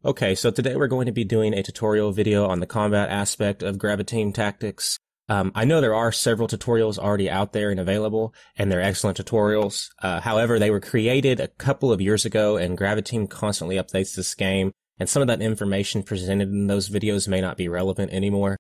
Okay, so today we're going to be doing a tutorial video on the combat aspect of Graviteam tactics. I know there are several tutorials already out there and available, and they're excellent tutorials. However, they were created a couple of years ago, and Graviteam constantly updates this game, and some of that information presented in those videos may not be relevant anymore.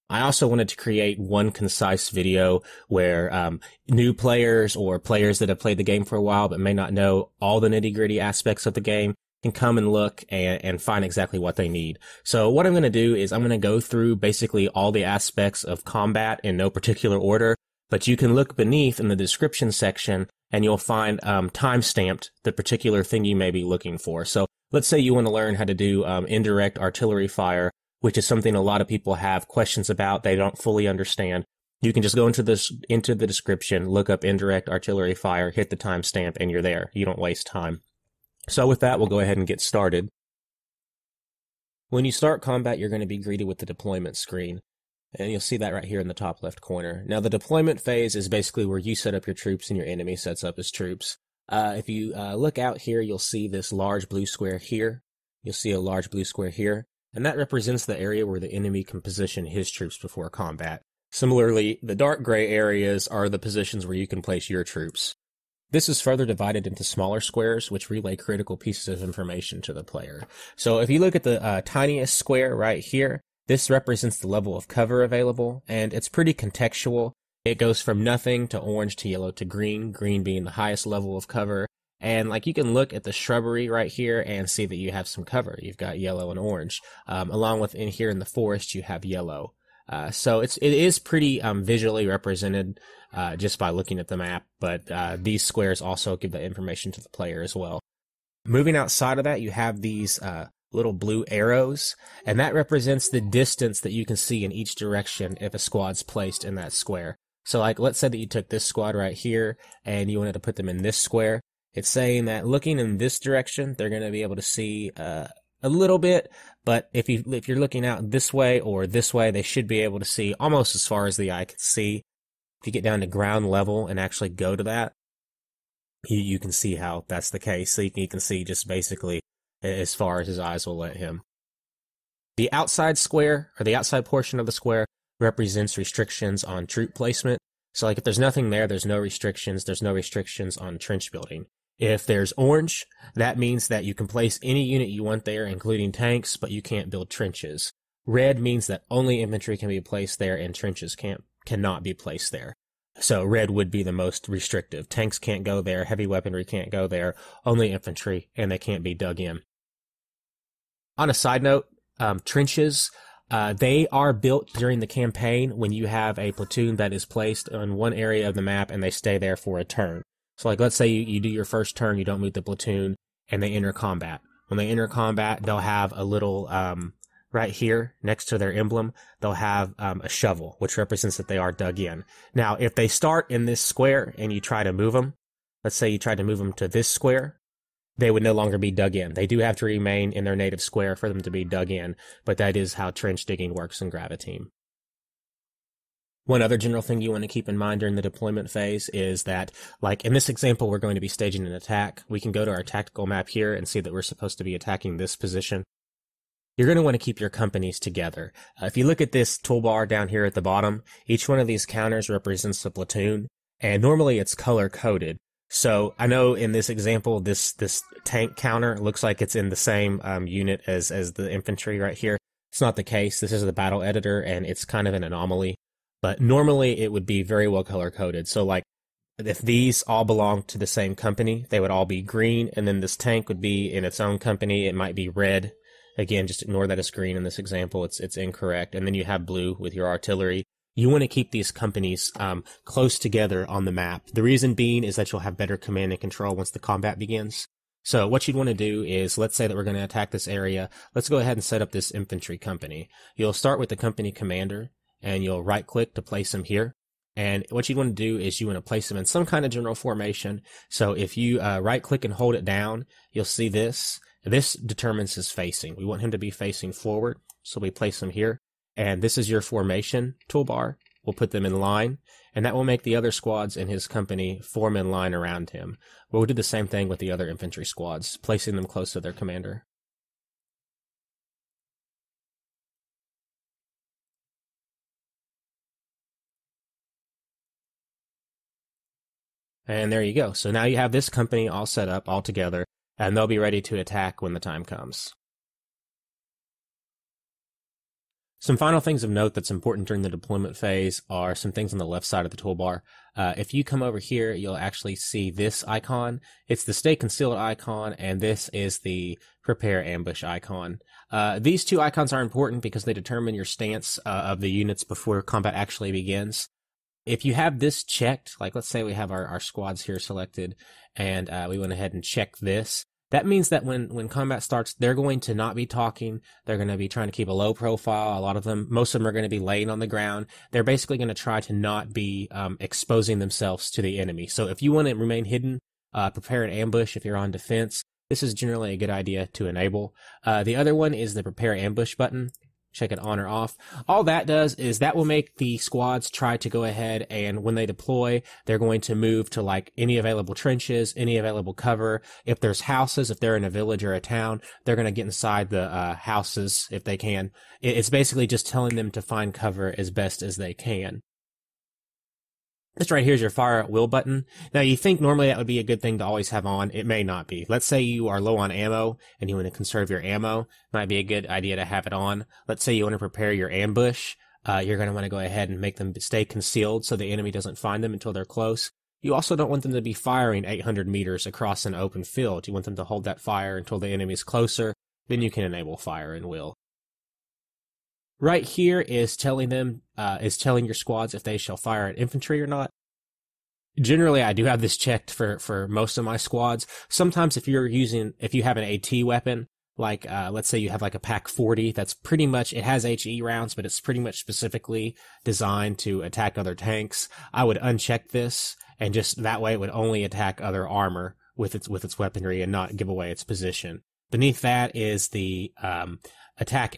I also wanted to create one concise video where new players or players that have played the game for a while but may not know all the nitty-gritty aspects of the game can come and look and find exactly what they need. So what I'm going to do is I'm going to go through basically all the aspects of combat in no particular order, but you can look beneath in the description section and you'll find time-stamped the particular thing you may be looking for. So let's say you want to learn how to do indirect artillery fire, which is something a lot of people have questions about, they don't fully understand. You can just go into the description, look up indirect artillery fire, hit the timestamp, and you're there. You don't waste time. So with that, we'll go ahead and get started. When you start combat, you're going to be greeted with the deployment screen, and you'll see that right here in the top left corner. Now, the deployment phase is basically where you set up your troops and your enemy sets up his troops. If you look out here, you'll see this large blue square here. You'll see a large blue square here, and that represents the area where the enemy can position his troops before combat. Similarly, the dark gray areas are the positions where you can place your troops. This is further divided into smaller squares, which relay critical pieces of information to the player. So if you look at the tiniest square right here, this represents the level of cover available, and it's pretty contextual. It goes from nothing to orange to yellow to green, green being the highest level of cover. And like you can look at the shrubbery right here and see that you have some cover. You've got yellow and orange. Along with in here in the forest, you have yellow. So it is pretty visually represented just by looking at the map, but these squares also give the information to the player as well. Moving outside of that, you have these little blue arrows, and that represents the distance that you can see in each direction if a squad's placed in that square. So like, let's say that you took this squad right here and you wanted to put them in this square. It's saying that looking in this direction, they're going to be able to see a little bit, but if you're looking out this way or this way, they should be able to see almost as far as the eye can see. If you get down to ground level and actually go to that, you can see how that's the case. So you can see just basically as far as his eyes will let him. The outside square, or the outside portion of the square, represents restrictions on troop placement. So like if there's nothing there, there's no restrictions. There's no restrictions on trench building. If there's orange, that means that you can place any unit you want there, including tanks, but you can't build trenches. Red means that only infantry can be placed there and trenches cannot be placed there. So red would be the most restrictive. Tanks can't go there, heavy weaponry can't go there, only infantry, and they can't be dug in. On a side note, trenches, they are built during the campaign when you have a platoon that is placed on one area of the map and they stay there for a turn. So like, let's say you do your first turn, you don't move the platoon, and they enter combat. When they enter combat, they'll have a little, right here, next to their emblem, they'll have a shovel, which represents that they are dug in. Now, if they start in this square and you try to move them, let's say you try to move them to this square, they would no longer be dug in. They do have to remain in their native square for them to be dug in, but that is how trench digging works in Graviteam. One other general thing you want to keep in mind during the deployment phase is that, like in this example, we're going to be staging an attack. We can go to our tactical map here and see that we're supposed to be attacking this position. You're going to want to keep your companies together. If you look at this toolbar down here at the bottom, each one of these counters represents a platoon, and normally it's color-coded. So I know in this example, this tank counter looks like it's in the same unit as the infantry right here. It's not the case. This is the battle editor, and it's kind of an anomaly. But normally it would be very well color-coded. So like if these all belong to the same company, they would all be green, and then this tank would be in its own company. It might be red. Again, just ignore that it's green in this example. It's incorrect. And then you have blue with your artillery. You want to keep these companies close together on the map. The reason being is that you'll have better command and control once the combat begins. So what you'd want to do is, let's say that we're going to attack this area. Let's go ahead and set up this infantry company. You'll start with the company commander, and you'll right-click to place him here. And what you want to do is you want to place him in some kind of general formation. So if you right-click and hold it down, you'll see this. This determines his facing. We want him to be facing forward, so we place him here. And this is your formation toolbar. We'll put them in line, and that will make the other squads in his company form in line around him. We'll do the same thing with the other infantry squads, placing them close to their commander. And there you go. So now you have this company all set up, all together, and they'll be ready to attack when the time comes. Some final things of note that's important during the deployment phase are some things on the left side of the toolbar. If you come over here, you'll actually see this icon. It's the stay concealed icon, and this is the prepare ambush icon. These two icons are important because they determine your stance of the units before combat actually begins. If you have this checked, like let's say we have our squads here selected, and we went ahead and checked this, that means that when combat starts, they're going to not be talking. They're going to be trying to keep a low profile. A lot of them, most of them are going to be laying on the ground. They're basically going to try to not be exposing themselves to the enemy. So if you want to remain hidden, prepare an ambush if you're on defense. This is generally a good idea to enable. The other one is the prepare ambush button. Check it on or off. All that does is that will make the squads try to go ahead, and when they deploy, they're going to move to like any available trenches, any available cover. If there's houses, if they're in a village or a town, they're going to get inside the houses if they can. It's basically just telling them to find cover as best as they can. This right here is your fire at will button. Now you think normally that would be a good thing to always have on. It may not be. Let's say you are low on ammo and you want to conserve your ammo. It might be a good idea to have it on. Let's say you want to prepare your ambush. You're going to want to go ahead and make them stay concealed so the enemy doesn't find them until they're close. You also don't want them to be firing 800 meters across an open field. You want them to hold that fire until the enemy is closer. Then you can enable fire and will. Right here is telling your squads if they shall fire at infantry or not. Generally, I do have this checked for most of my squads. Sometimes if you have an AT weapon, like, let's say you have like a PaK 40, that's pretty much, it has HE rounds, but it's pretty much specifically designed to attack other tanks. I would uncheck this, and just that way it would only attack other armor with its weaponry and not give away its position. Beneath that is the, attack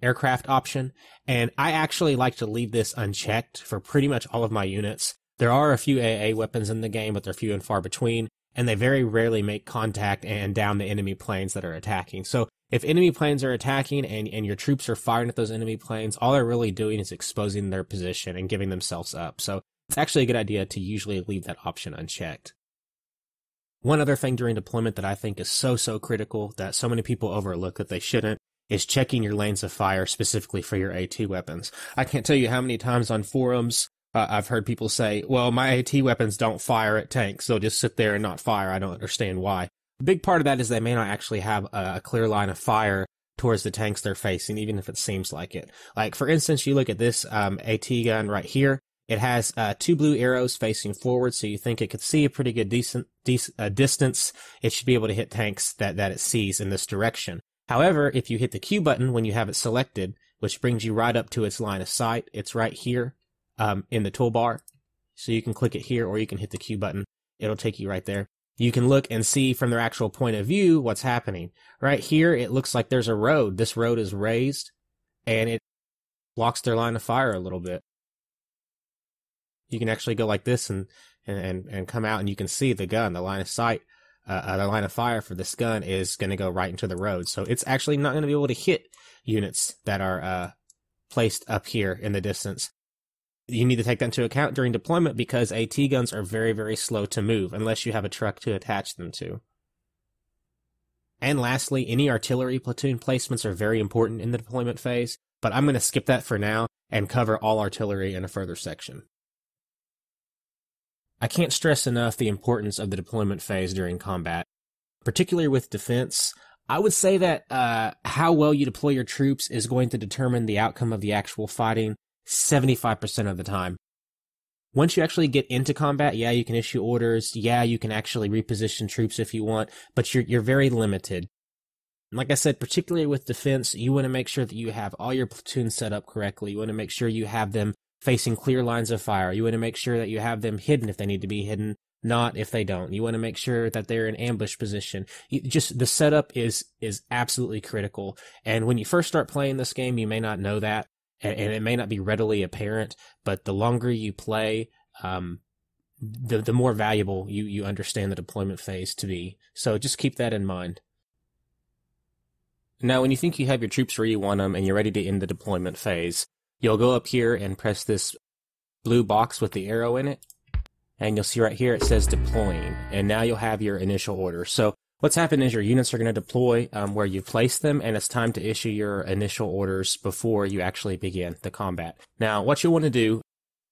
aircraft option, and I actually like to leave this unchecked for pretty much all of my units. There are a few AA weapons in the game, but they're few and far between, and they very rarely make contact and down the enemy planes that are attacking. So if enemy planes are attacking and your troops are firing at those enemy planes, all they're really doing is exposing their position and giving themselves up. So it's actually a good idea to usually leave that option unchecked. One other thing during deployment that I think is so critical that so many people overlook that they shouldn't is checking your lanes of fire specifically for your AT weapons. I can't tell you how many times on forums I've heard people say, well, my AT weapons don't fire at tanks. They'll just sit there and not fire. I don't understand why. A big part of that is they may not actually have a clear line of fire towards the tanks they're facing, even if it seems like it. Like, for instance, you look at this AT gun right here. It has two blue arrows facing forward, so you think it could see a pretty good distance. It should be able to hit tanks that it sees in this direction. However, if you hit the Q button when you have it selected, which brings you right up to its line of sight, it's right here in the toolbar. So you can click it here, or you can hit the Q button. It'll take you right there. You can look and see from their actual point of view what's happening. Right here, it looks like there's a road. This road is raised, and it blocks their line of fire a little bit. You can actually go like this and come out, and you can see the gun, the line of sight. The line of fire for this gun is going to go right into the road. So it's actually not going to be able to hit units that are placed up here in the distance. You need to take that into account during deployment because AT guns are very slow to move unless you have a truck to attach them to. And lastly, any artillery platoon placements are very important in the deployment phase, but I'm going to skip that for now and cover all artillery in a further section. I can't stress enough the importance of the deployment phase during combat, particularly with defense. I would say that how well you deploy your troops is going to determine the outcome of the actual fighting 75% of the time. Once you actually get into combat, yeah, you can issue orders, yeah, you can actually reposition troops if you want, but you're very limited. Like I said, particularly with defense, you want to make sure that you have all your platoons set up correctly. You want to make sure you have them facing clear lines of fire. You want to make sure that you have them hidden if they need to be hidden, not if they don't. You want to make sure that they're in ambush position. Just the setup is absolutely critical. And when you first start playing this game, you may not know that, and it may not be readily apparent, but the longer you play, the more valuable you understand the deployment phase to be. So just keep that in mind. Now, when you think you have your troops where you want them and you're ready to end the deployment phase, you'll go up here and press this blue box with the arrow in it. and you'll see right here it says deploying, and now you'll have your initial order. So what's happened is your units are going to deploy where you place them, and it's time to issue your initial orders before you actually begin the combat. Now, what you want to do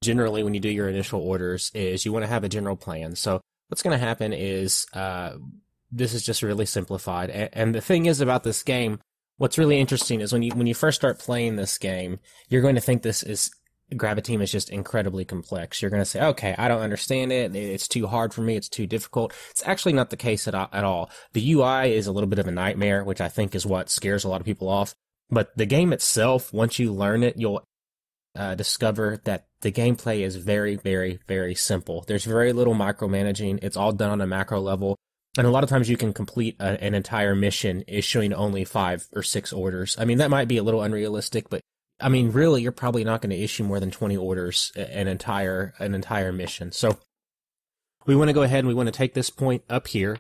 generally when you do your initial orders is you want to have a general plan. So what's going to happen is this is just really simplified. And the thing is about this game, what's really interesting is when you first start playing this game, you're going to think Graviteam is just incredibly complex. You're going to say, okay, I don't understand it. It's too hard for me. It's too difficult. It's actually not the case at all. The UI is a little bit of a nightmare, which I think is what scares a lot of people off. But the game itself, once you learn it, you'll discover that the gameplay is very, very, very simple. There's very little micromanaging. It's all done on a macro level. And a lot of times you can complete an entire mission issuing only 5 or 6 orders. I mean, that might be a little unrealistic, but I mean, really, you're probably not going to issue more than 20 orders an entire mission. So we want to go ahead and we want to take this point up here.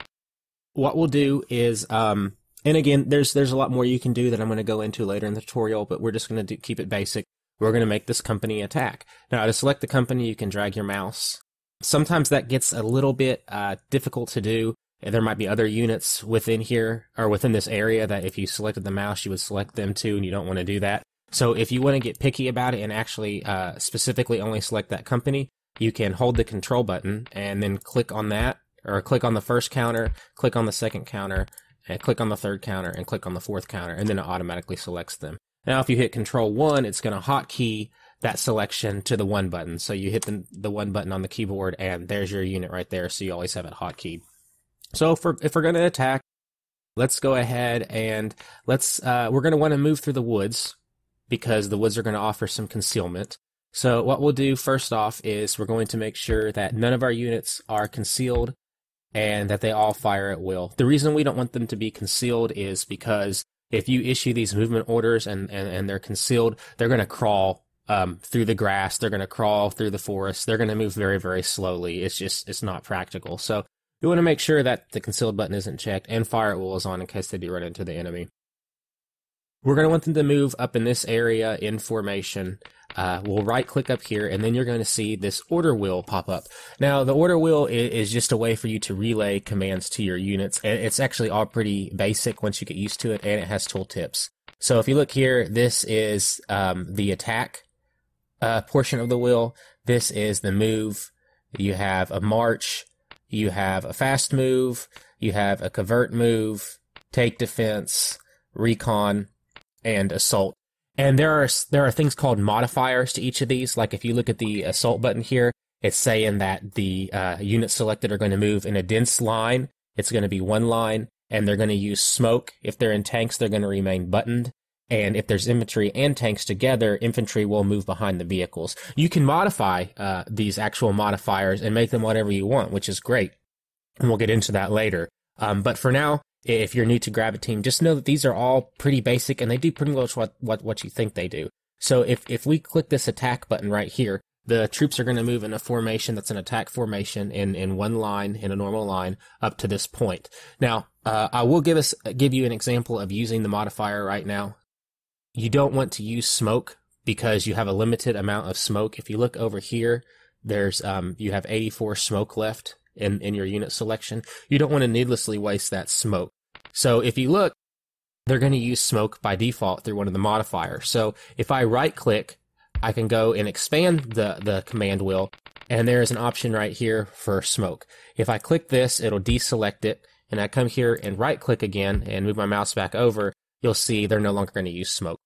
What we'll do is, and again, there's a lot more you can do that I'm going to go into later in the tutorial, but we're just going to keep it basic. We're going to make this company attack. Now, to select the company, you can drag your mouse. Sometimes that gets a little bit difficult to do. There might be other units within here or within this area that if you selected the mouse, you would select them too, and you don't want to do that. So if you want to get picky about it and actually specifically only select that company, you can hold the control button and then click on that, or click on the first counter, click on the second counter, and click on the third counter, and click on the fourth counter, and then it automatically selects them. Now, if you hit Control 1, it's going to hotkey that selection to the 1 button. So you hit the 1 button on the keyboard, and there's your unit right there, so you always have it hotkeyed. So if we're going to attack, let's go ahead and we're going to want to move through the woods, because the woods are going to offer some concealment. So what we'll do first off is we're going to make sure that none of our units are concealed and that they all fire at will. The reason we don't want them to be concealed is because if you issue these movement orders and they're concealed, they're going to crawl through the grass, they're going to crawl through the forest, they're going to move very, very slowly. It's not practical. So we want to make sure that the concealed button isn't checked and fire at will is on in case they do run into the enemy. We're going to want them to move up in this area in formation. We'll right click up here, and then you're going to see this order wheel pop up. Now, the order wheel is just a way for you to relay commands to your units. It's actually all pretty basic once you get used to it, and it has tooltips. So if you look here, this is the attack portion of the wheel. This is the move. You have a march. You have a fast move. You have a covert move, take defense, recon, and assault. And there are things called modifiers to each of these. Like if you look at the assault button here, it's saying that the units selected are going to move in a dense line. It's going to be 1 line, and they're going to use smoke. If they're in tanks, they're going to remain buttoned. And if there's infantry and tanks together, infantry will move behind the vehicles. You can modify these actual modifiers and make them whatever you want, which is great. And we'll get into that later. But for now, if you're new to Graviteam, just know that these are all pretty basic, and they do pretty much what you think they do. So if we click this attack button right here, the troops are going to move in a formation that's an attack formation in 1 line, in a normal line, up to this point. Now, I will give you an example of using the modifier right now. You don't want to use smoke because you have a limited amount of smoke. If you look over here, there's you have 84 smoke left in your unit selection. You don't want to needlessly waste that smoke. So if you look, they're going to use smoke by default through one of the modifiers. So if I right click, I can go and expand the command wheel, and there's an option right here for smoke. If I click this, it'll deselect it, and I come here and right click again and move my mouse back over, you'll see they're no longer going to use smoke.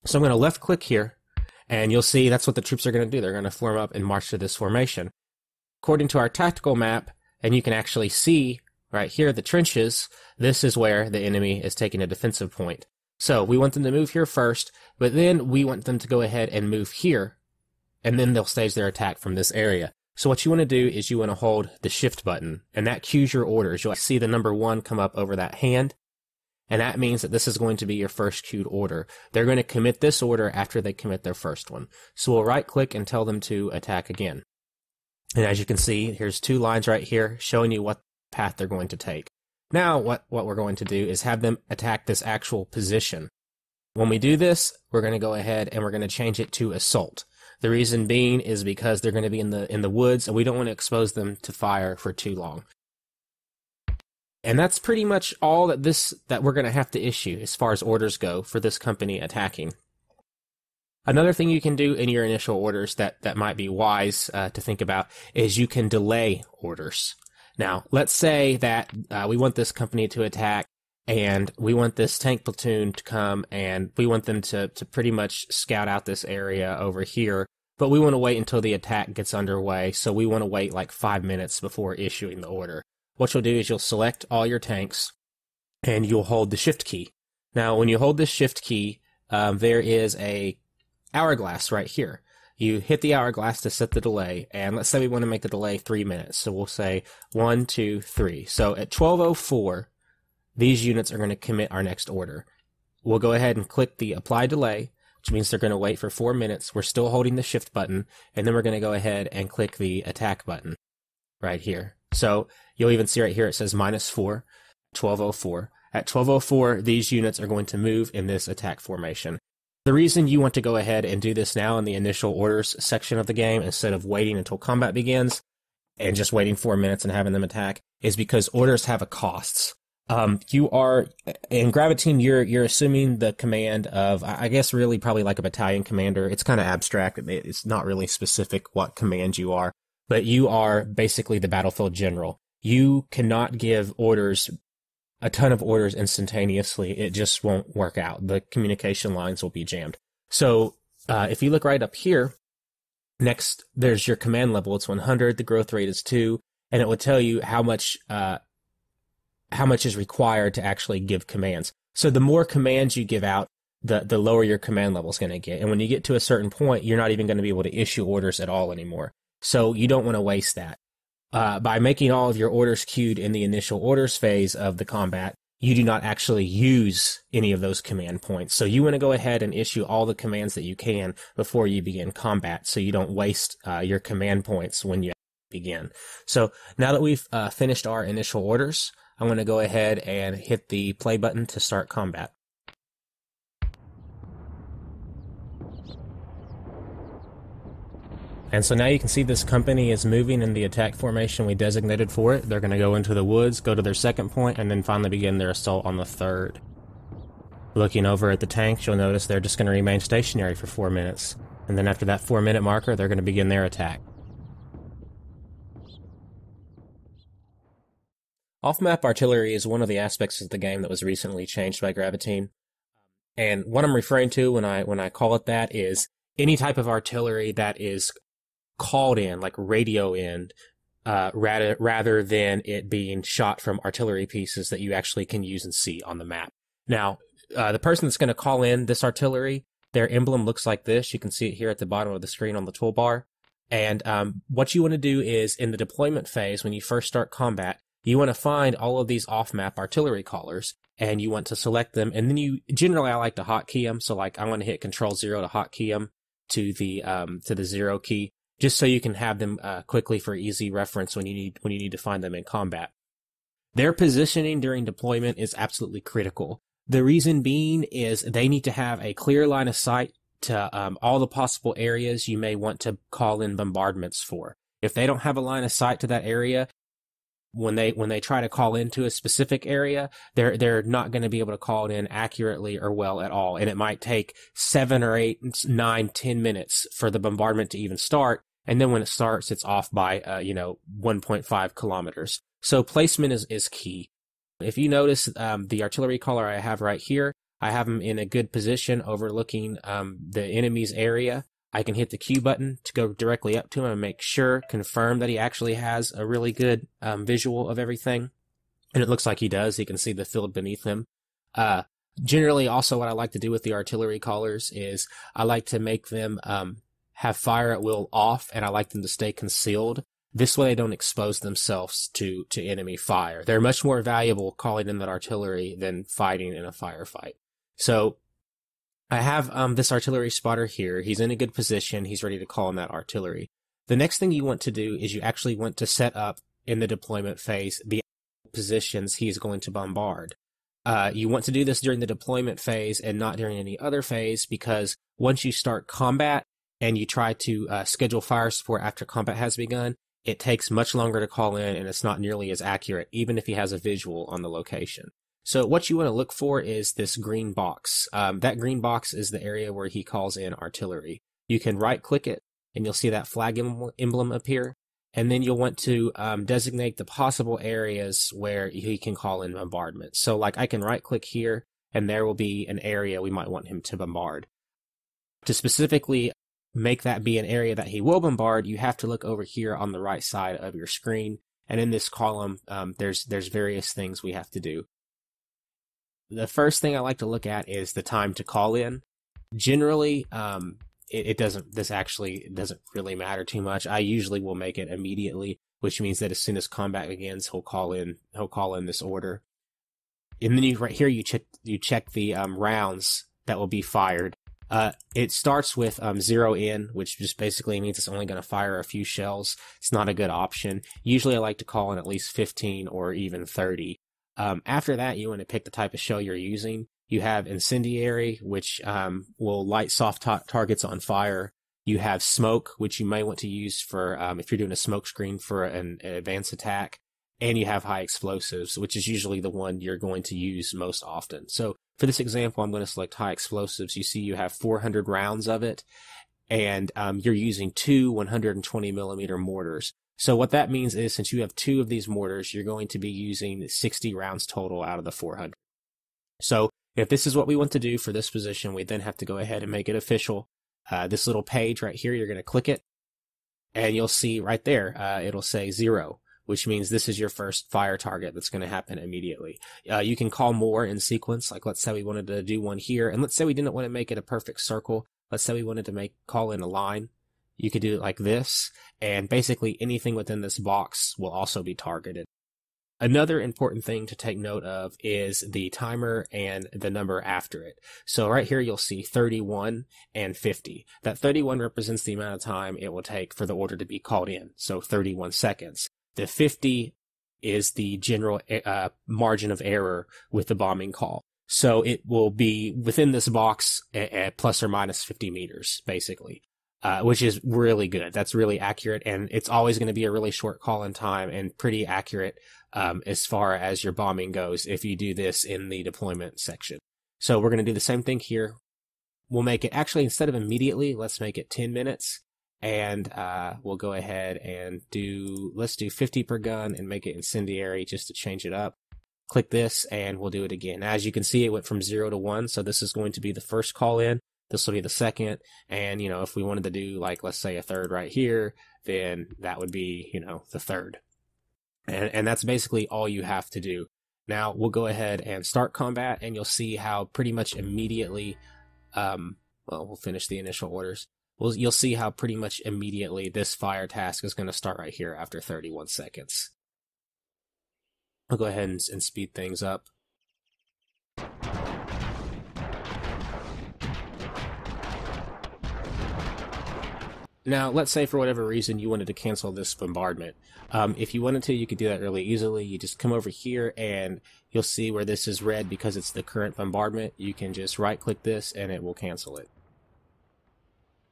So I'm going to left click here, and you'll see that's what the troops are going to do. They're going to form up and march to this formation. According to our tactical map, and you can actually see right here the trenches, this is where the enemy is taking a defensive point. So we want them to move here first, but then we want them to go ahead and move here, and then they'll stage their attack from this area. So what you want to do is you want to hold the shift button, and that cues your orders. You'll see the number 1 come up over that hand, and that means that this is going to be your first queued order. They're going to commit this order after they commit their first one. So we'll right click and tell them to attack again. And as you can see, here's 2 lines right here showing you what path they're going to take. Now, what we're going to do is have them attack this actual position. When we do this, we're going to go ahead and we're going to change it to assault. The reason being is because they're going to be in the woods, and we don't want to expose them to fire for too long. And that's pretty much all that we're going to have to issue as far as orders go for this company attacking. Another thing you can do in your initial orders that might be wise to think about is you can delay orders. Now, let's say that we want this company to attack, and we want this tank platoon to come, and we want them to pretty much scout out this area over here, but we want to wait until the attack gets underway, so we want to wait like 5 minutes before issuing the order. What you'll do is you'll select all your tanks, and you'll hold the shift key. Now, when you hold this shift key, there is a hourglass right here. You hit the hourglass to set the delay, and let's say we want to make the delay 3 minutes. So we'll say 1, 2, 3. So at 12:04, these units are going to commit our next order. We'll go ahead and click the apply delay, which means they're going to wait for 4 minutes. We're still holding the shift button, and then we're going to go ahead and click the attack button right here. So you'll even see right here it says -4, 12:04. At 12:04, these units are going to move in this attack formation. The reason you want to go ahead and do this now in the initial orders section of the game instead of waiting until combat begins and just waiting 4 minutes and having them attack is because orders have a cost. You are in Graviteam, you're assuming the command of, I guess, really probably like a battalion commander. It's kind of abstract. It's not really specific what command you are, but you are basically the battlefield general. You cannot give orders, a ton of orders instantaneously. It just won't work out. The communication lines will be jammed. So if you look right up here, next there's your command level. It's 100. The growth rate is 2, and it will tell you how much is required to actually give commands. So the more commands you give out, the lower your command level is going to get. And when you get to a certain point, you're not even going to be able to issue orders at all anymore. So you don't want to waste that. By making all of your orders queued in the initial orders phase of the combat, you do not actually use any of those command points. So you want to go ahead and issue all the commands that you can before you begin combat, so you don't waste your command points when you begin. So now that we've finished our initial orders, I'm going to go ahead and hit the play button to start combat. And so now you can see this company is moving in the attack formation we designated for it. They're going to go into the woods, go to their second point, and then finally begin their assault on the third. Looking over at the tanks, you'll notice they're just going to remain stationary for 4 minutes. And then after that 4-minute marker, they're going to begin their attack. Off-map artillery is one of the aspects of the game that was recently changed by Graviteam. And what I'm referring to when I call it that is any type of artillery that is called in, like radio in, rather than it being shot from artillery pieces that you actually can use and see on the map. Now, the person that's going to call in this artillery, their emblem looks like this. You can see it here at the bottom of the screen on the toolbar. And what you want to do is, in the deployment phase, when you first start combat, you want to find all of these off-map artillery callers, and you want to select them. And then generally I like to hotkey them. So like I want to hit Control-0 to hotkey them to the 0 key, just so you can have them quickly for easy reference when you need to find them in combat. Their positioning during deployment is absolutely critical. The reason being is they need to have a clear line of sight to all the possible areas you may want to call in bombardments for. If they don't have a line of sight to that area, when they try to call into a specific area, they're not going to be able to call it in accurately or well at all. And it might take 7 or 8, 9, 10 minutes for the bombardment to even start. And then when it starts, it's off by 1.5 kilometers. So placement is key. If you notice the artillery caller I have right here, I have him in a good position overlooking the enemy's area. I can hit the Q button to go directly up to him and make sure, confirm that he actually has a really good visual of everything. And it looks like he does. He can see the field beneath him. Generally, also what I like to do with the artillery callers is I like to make them have fire at will off, and I like them to stay concealed. This way they don't expose themselves to enemy fire. They're much more valuable calling in that artillery than fighting in a firefight. So I have this artillery spotter here. He's in a good position. He's ready to call in that artillery. The next thing you want to do is you actually want to set up in the deployment phase the positions he's going to bombard. You want to do this during the deployment phase and not during any other phase, because once you start combat, and you try to schedule fire support after combat has begun, it takes much longer to call in and it's not nearly as accurate, even if he has a visual on the location. So what you want to look for is this green box. That green box is the area where he calls in artillery. You can right click it and you'll see that flag emblem appear. And then you'll want to designate the possible areas where he can call in bombardment. So like I can right click here and there will be an area we might want him to bombard. To specifically make that be an area that he will bombard, you have to look over here on the right side of your screen. And in this column, there's various things we have to do. The first thing I like to look at is the time to call in. Generally, this actually doesn't really matter too much. I usually will make it immediately, which means that as soon as combat begins, he'll call in this order. And then right here, you check the rounds that will be fired. It starts with 0 in, which just basically means it's only going to fire a few shells. It's not a good option. Usually I like to call in at least 15 or even 30. After that, you want to pick the type of shell you're using. You have incendiary, which will light soft targets on fire. You have smoke, which you may want to use for if you're doing a smoke screen for an advanced attack. And you have high explosives, which is usually the one you're going to use most often. So for this example, I'm going to select high explosives. You see you have 400 rounds of it, and you're using 2 120 millimeter mortars. So what that means is since you have 2 of these mortars, you're going to be using 60 rounds total out of the 400. So if this is what we want to do for this position, we then have to go ahead and make it official. This little page right here, you're going to click it, and you'll see right there, it'll say 0. Which means this is your first fire target that's going to happen immediately. You can call more in sequence, like let's say we wanted to do one here, and let's say we didn't want to make it a perfect circle. Let's say we wanted to call in a line. You could do it like this, and basically anything within this box will also be targeted. Another important thing to take note of is the timer and the number after it. So right here you'll see 31 and 50. That 31 represents the amount of time it will take for the order to be called in, so 31 seconds. The 50 is the general margin of error with the bombing call. So it will be within this box at plus or minus 50 meters, basically, which is really good. That's really accurate, and it's always going to be a really short call-in time and pretty accurate as far as your bombing goes if you do this in the deployment section. So we're going to do the same thing here. We'll make it, actually, instead of immediately, let's make it 10 minutes. And we'll go ahead and let's do 50 per gun and make it incendiary just to change it up. Click this and we'll do it again. As you can see, it went from 0 to 1. So this is going to be the first call in. This will be the second. And, if we wanted to do like, let's say a third right here, then that would be, the third. And that's basically all you have to do. Now we'll go ahead and start combat and you'll see how pretty much immediately, we'll finish the initial orders. You'll see how pretty much immediately this fire task is going to start right here after 31 seconds. I'll go ahead and speed things up. Now, let's say for whatever reason you wanted to cancel this bombardment. If you wanted to, you could do that really easily. You just come over here and you'll see where this is red because it's the current bombardment. You can just right-click this and it will cancel it.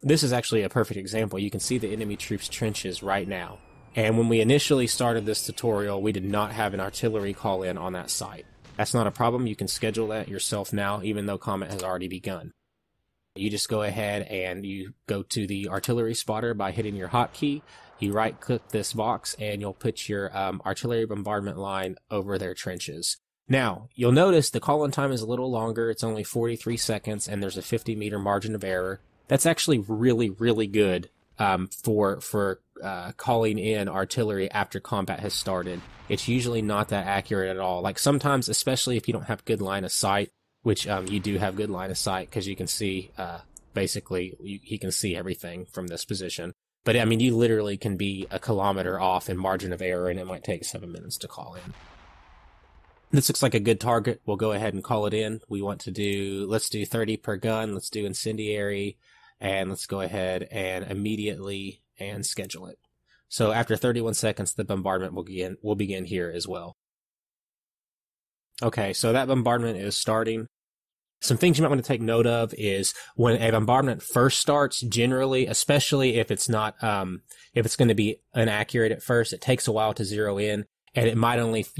This is actually a perfect example. You can see the enemy troops' trenches right now. And when we initially started this tutorial, we did not have an artillery call in on that site. That's not a problem. You can schedule that yourself now, even though combat has already begun. You just go ahead and you go to the artillery spotter by hitting your hotkey. You right-click this box and you'll put your artillery bombardment line over their trenches. Now, you'll notice the call-in time is a little longer. It's only 43 seconds and there's a 50-meter margin of error. That's actually really, really good for calling in artillery after combat has started. It's usually not that accurate at all. Like sometimes, especially if you don't have good line of sight, which you do have good line of sight because you can see, basically, he can see everything from this position. But I mean, you literally can be a kilometer off in margin of error and it might take 7 minutes to call in. This looks like a good target. We'll go ahead and call it in. We want to let's do 30 per gun. Let's do incendiary. And let's go ahead and immediately and schedule it. So after 31 seconds, the bombardment will begin here as well. Okay, so that bombardment is starting. Some things you might want to take note of is when a bombardment first starts, generally, especially if it's not, if it's going to be inaccurate at first, it takes a while to zero in, and you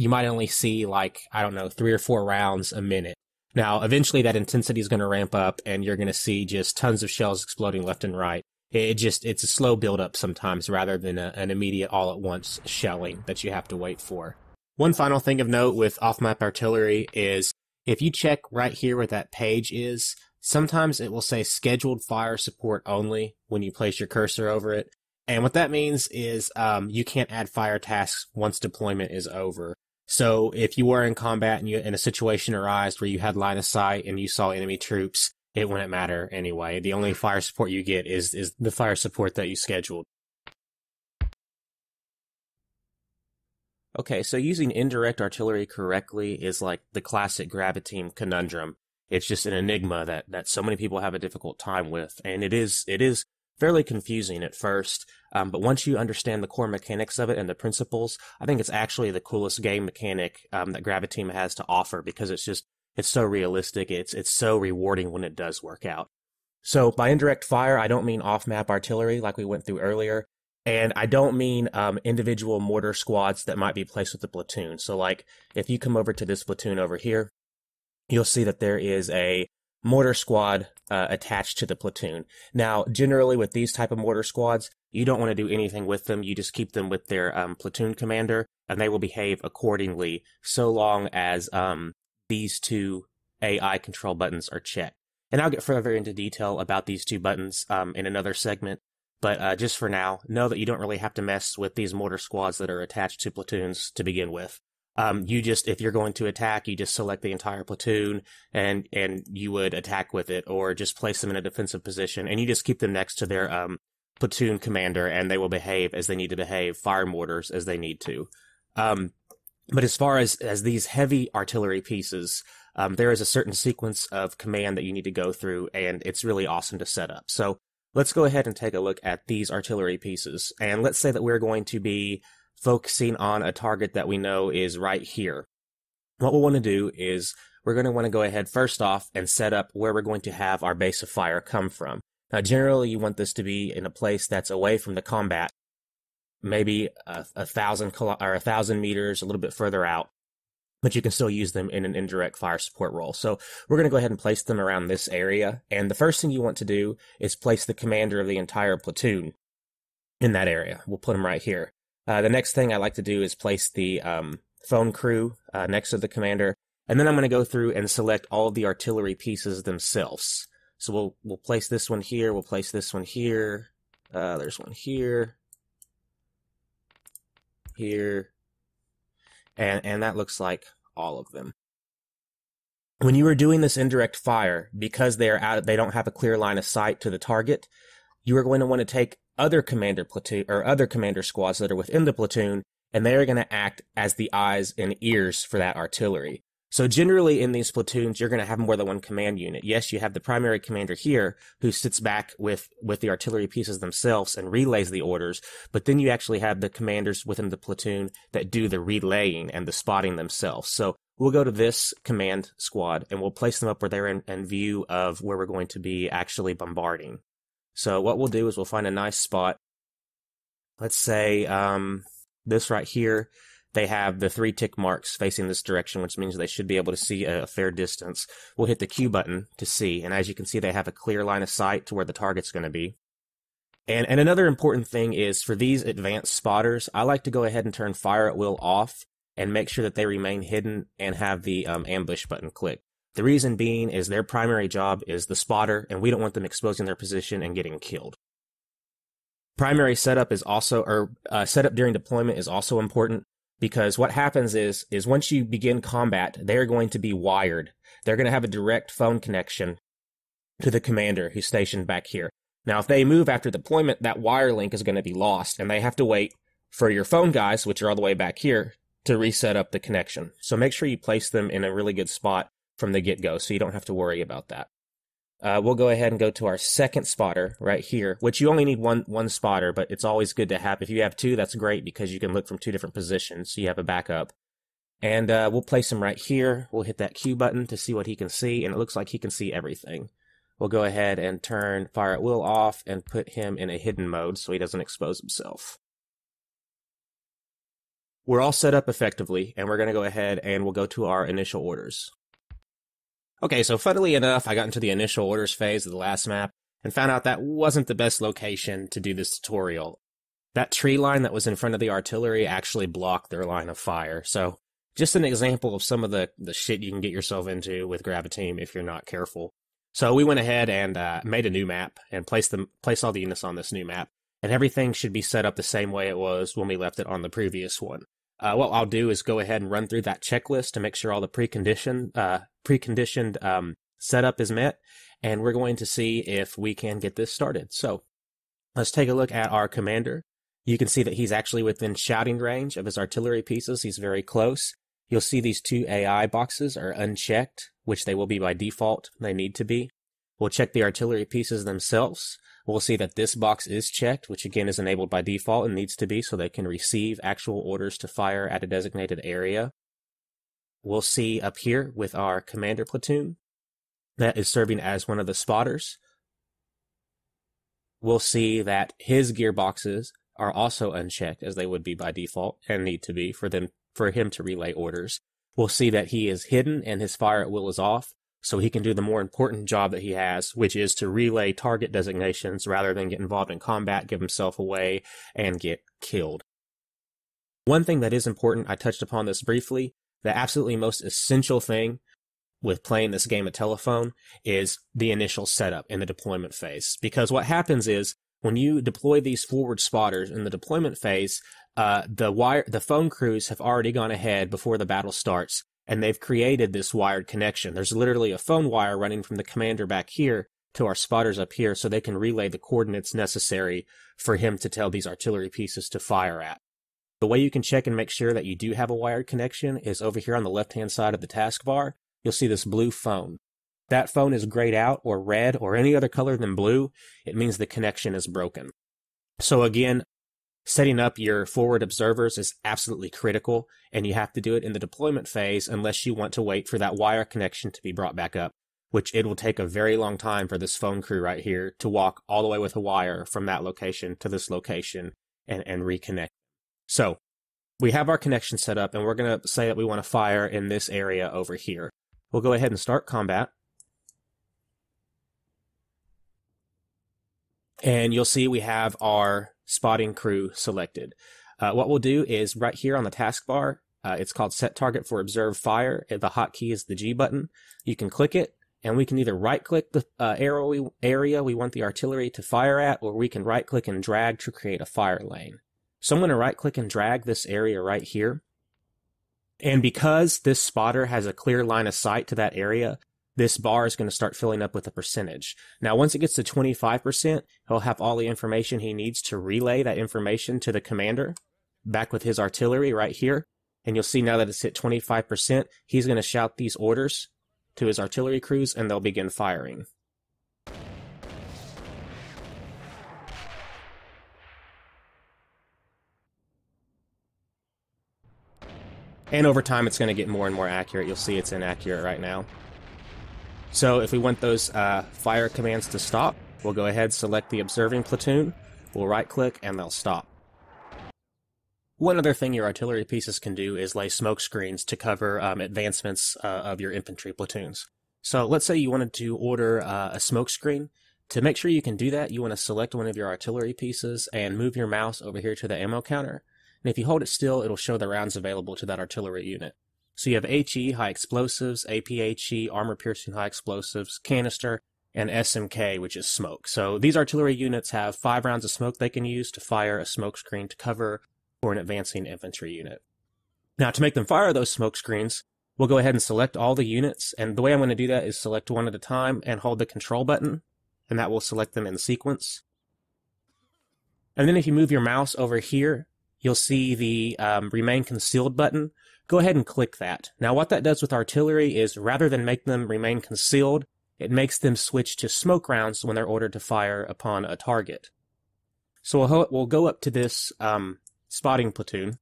might only see like, I don't know, 3 or 4 rounds a minute. Now, eventually that intensity is going to ramp up and you're going to see just tons of shells exploding left and right. It's a slow buildup sometimes rather than an immediate all at once shelling that you have to wait for. One final thing of note with off-map artillery is if you check right here where that page is, sometimes it will say scheduled fire support only when you place your cursor over it. And what that means is you can't add fire tasks once deployment is over. So if you were in combat and a situation arose where you had line of sight and you saw enemy troops, it wouldn't matter anyway. The only fire support you get is the fire support that you scheduled. Okay, so using indirect artillery correctly is like the classic Graviteam conundrum. It's just an enigma that so many people have a difficult time with, and it is fairly confusing at first, but once you understand the core mechanics of it and the principles, I think it's actually the coolest game mechanic that Graviteam has to offer, because it's so realistic, it's so rewarding when it does work out. So by indirect fire, I don't mean off-map artillery like we went through earlier. And I don't mean individual mortar squads that might be placed with the platoon. So like if you come over to this platoon over here, you'll see that there is a mortar squad attached to the platoon. Now, generally with these type of mortar squads, you don't want to do anything with them. You just keep them with their platoon commander, and they will behave accordingly so long as these 2 AI control buttons are checked. And I'll get further into detail about these 2 buttons in another segment. But just for now, know that you don't really have to mess with these mortar squads that are attached to platoons to begin with. If you're going to attack, you just select the entire platoon and you would attack with it, or just place them in a defensive position, and you just keep them next to their platoon commander, and they will behave as they need to behave, fire mortars as they need to. But as far as these heavy artillery pieces, there is a certain sequence of command that you need to go through, and it's really awesome to set up. So let's go ahead and take a look at these artillery pieces. And let's say that we're going to be focusing on a target that we know is right here. What we'll want to do is we're going to want to go ahead first off and set up where we're going to have our base of fire come from. Now, generally, you want this to be in a place that's away from the combat, maybe 1,000 meters, a little bit further out, but you can still use them in an indirect fire support role. So we're going to go ahead and place them around this area. And the first thing you want to do is place the commander of the entire platoon in that area. We'll put them right here. The next thing I like to do is place the phone crew next to the commander. And then I'm going to go through and select all of the artillery pieces themselves. So we'll place this one here. We'll place this one here. There's one here. Here. And that looks like all of them. When you are doing this indirect fire, because they don't have a clear line of sight to the target, you are going to want to take other commander platoon or other commander squads that are within the platoon, and they are going to act as the eyes and ears for that artillery. So generally in these platoons, you're going to have more than one command unit. Yes, you have the primary commander here who sits back with the artillery pieces themselves and relays the orders, but then you actually have the commanders within the platoon that do the relaying and the spotting themselves. So we'll go to this command squad and we'll place them up where they're in view of where we're going to be actually bombarding. So what we'll do is we'll find a nice spot. Let's say this right here. They have the 3 tick marks facing this direction, which means they should be able to see a fair distance. We'll hit the Q button to see, and as you can see, they have a clear line of sight to where the target's going to be. And another important thing is for these advanced spotters, I like to go ahead and turn fire at will off and make sure that they remain hidden and have the ambush button clicked. The reason being is their primary job is the spotter, and we don't want them exposing their position and getting killed. Primary setup is also, setup during deployment is also important. Because what happens is once you begin combat, they're going to be wired. They're going to have a direct phone connection to the commander who's stationed back here. Now, if they move after deployment, that wire link is going to be lost, and they have to wait for your phone guys, which are all the way back here, to reset up the connection. So make sure you place them in a really good spot from the get-go, so you don't have to worry about that. We'll go ahead and go to our second spotter right here, which you only need one spotter, but it's always good to have. If you have 2, that's great because you can look from 2 different positions, so you have a backup. And we'll place him right here. We'll hit that Q button to see what he can see, and it looks like he can see everything. We'll go ahead and turn fire at will off and put him in a hidden mode so he doesn't expose himself. We're all set up effectively, and we're going to go ahead and we'll go to our initial orders. Okay, so funnily enough, I got into the initial orders phase of the last map and found out that wasn't the best location to do this tutorial. That tree line that was in front of the artillery actually blocked their line of fire, so just an example of some of the shit you can get yourself into with Graviteam if you're not careful. So we went ahead and made a new map and placed all the units on this new map, and everything should be set up the same way it was when we left it on the previous one. What I'll do is go ahead and run through that checklist to make sure all the preconditioned setup is met, and we're going to see if we can get this started. So let's take a look at our commander. You can see that he's actually within shouting range of his artillery pieces. He's very close. You'll see these two AI boxes are unchecked, which they will be by default. They need to be. We'll check the artillery pieces themselves. We'll see that this box is checked, which again is enabled by default and needs to be so they can receive actual orders to fire at a designated area. We'll see up here with our commander platoon that is serving as one of the spotters. We'll see that his gearboxes are also unchecked as they would be by default and need to be for him to relay orders. We'll see that he is hidden and his fire at will is off, so he can do the more important job that he has, which is to relay target designations rather than get involved in combat, give himself away, and get killed. One thing that is important, I touched upon this briefly, the absolutely most essential thing with playing this game of telephone is the initial setup in the deployment phase. Because what happens is, when you deploy these forward spotters in the deployment phase, the phone crews have already gone ahead before the battle starts, and they've created this wired connection. There's literally a phone wire running from the commander back here to our spotters up here so they can relay the coordinates necessary for him to tell these artillery pieces to fire at. The way you can check and make sure that you do have a wired connection is over here on the left-hand side of the taskbar. You'll see this blue phone. That phone is grayed out or red or any other color than blue. It means the connection is broken. So again, setting up your forward observers is absolutely critical, and you have to do it in the deployment phase unless you want to wait for that wire connection to be brought back up, which it will take a very long time for this phone crew right here to walk all the way with a wire from that location to this location and reconnect. So we have our connection set up, and we're going to say that we want to fire in this area over here. We'll go ahead and start combat. And you'll see we have our spotting crew selected. What we'll do is right here on the taskbar, it's called Set Target for Observed Fire. The hotkey is the G button. You can click it, and we can either right-click the area we want the artillery to fire at, or we can right-click and drag to create a fire lane. So I'm going to right-click and drag this area right here. And because this spotter has a clear line of sight to that area, this bar is going to start filling up with a percentage. Now, once it gets to 25%, he'll have all the information he needs to relay that information to the commander back with his artillery right here. And you'll see now that it's hit 25%, he's going to shout these orders to his artillery crews, and they'll begin firing. And over time, it's going to get more and more accurate. You'll see it's inaccurate right now. So if we want those fire commands to stop, we'll go ahead, select the observing platoon, we'll right-click, and they'll stop. One other thing your artillery pieces can do is lay smoke screens to cover advancements of your infantry platoons. So let's say you wanted to order a smoke screen. To make sure you can do that, you want to select one of your artillery pieces and move your mouse over here to the ammo counter. And if you hold it still, it'll show the rounds available to that artillery unit. So you have HE, high explosives, APHE, armor-piercing high explosives, canister, and SMK, which is smoke. So these artillery units have 5 rounds of smoke they can use to fire a smoke screen to cover for an advancing infantry unit. Now, to make them fire those smoke screens, we'll go ahead and select all the units, and the way I'm going to do that is select one at a time and hold the control button, and that will select them in sequence. And then if you move your mouse over here, you'll see the Remain Concealed button. Go ahead and click that. Now what that does with artillery is rather than make them remain concealed, it makes them switch to smoke rounds when they're ordered to fire upon a target. So we'll go up to this spotting platoon,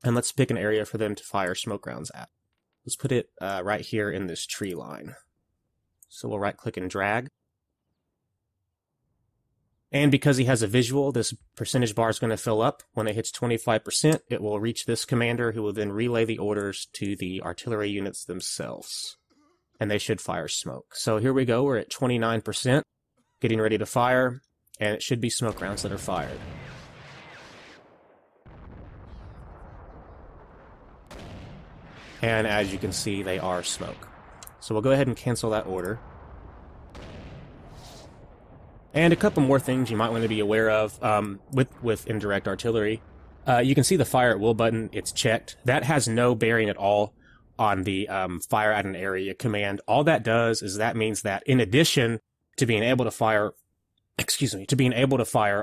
And let's pick an area for them to fire smoke rounds at. Let's put it right here in this tree line. So we'll right click and drag. And because he has a visual, this percentage bar is going to fill up. When it hits 25%, it will reach this commander, who will then relay the orders to the artillery units themselves. And they should fire smoke. So here we go, we're at 29%, getting ready to fire, and it should be smoke rounds that are fired. And as you can see, they are smoke. So we'll go ahead and cancel that order. And a couple more things you might want to be aware of with indirect artillery. You can see the fire at will button, it's checked. That has no bearing at all on the fire at an area command. All that does is that means that in addition to being able to fire,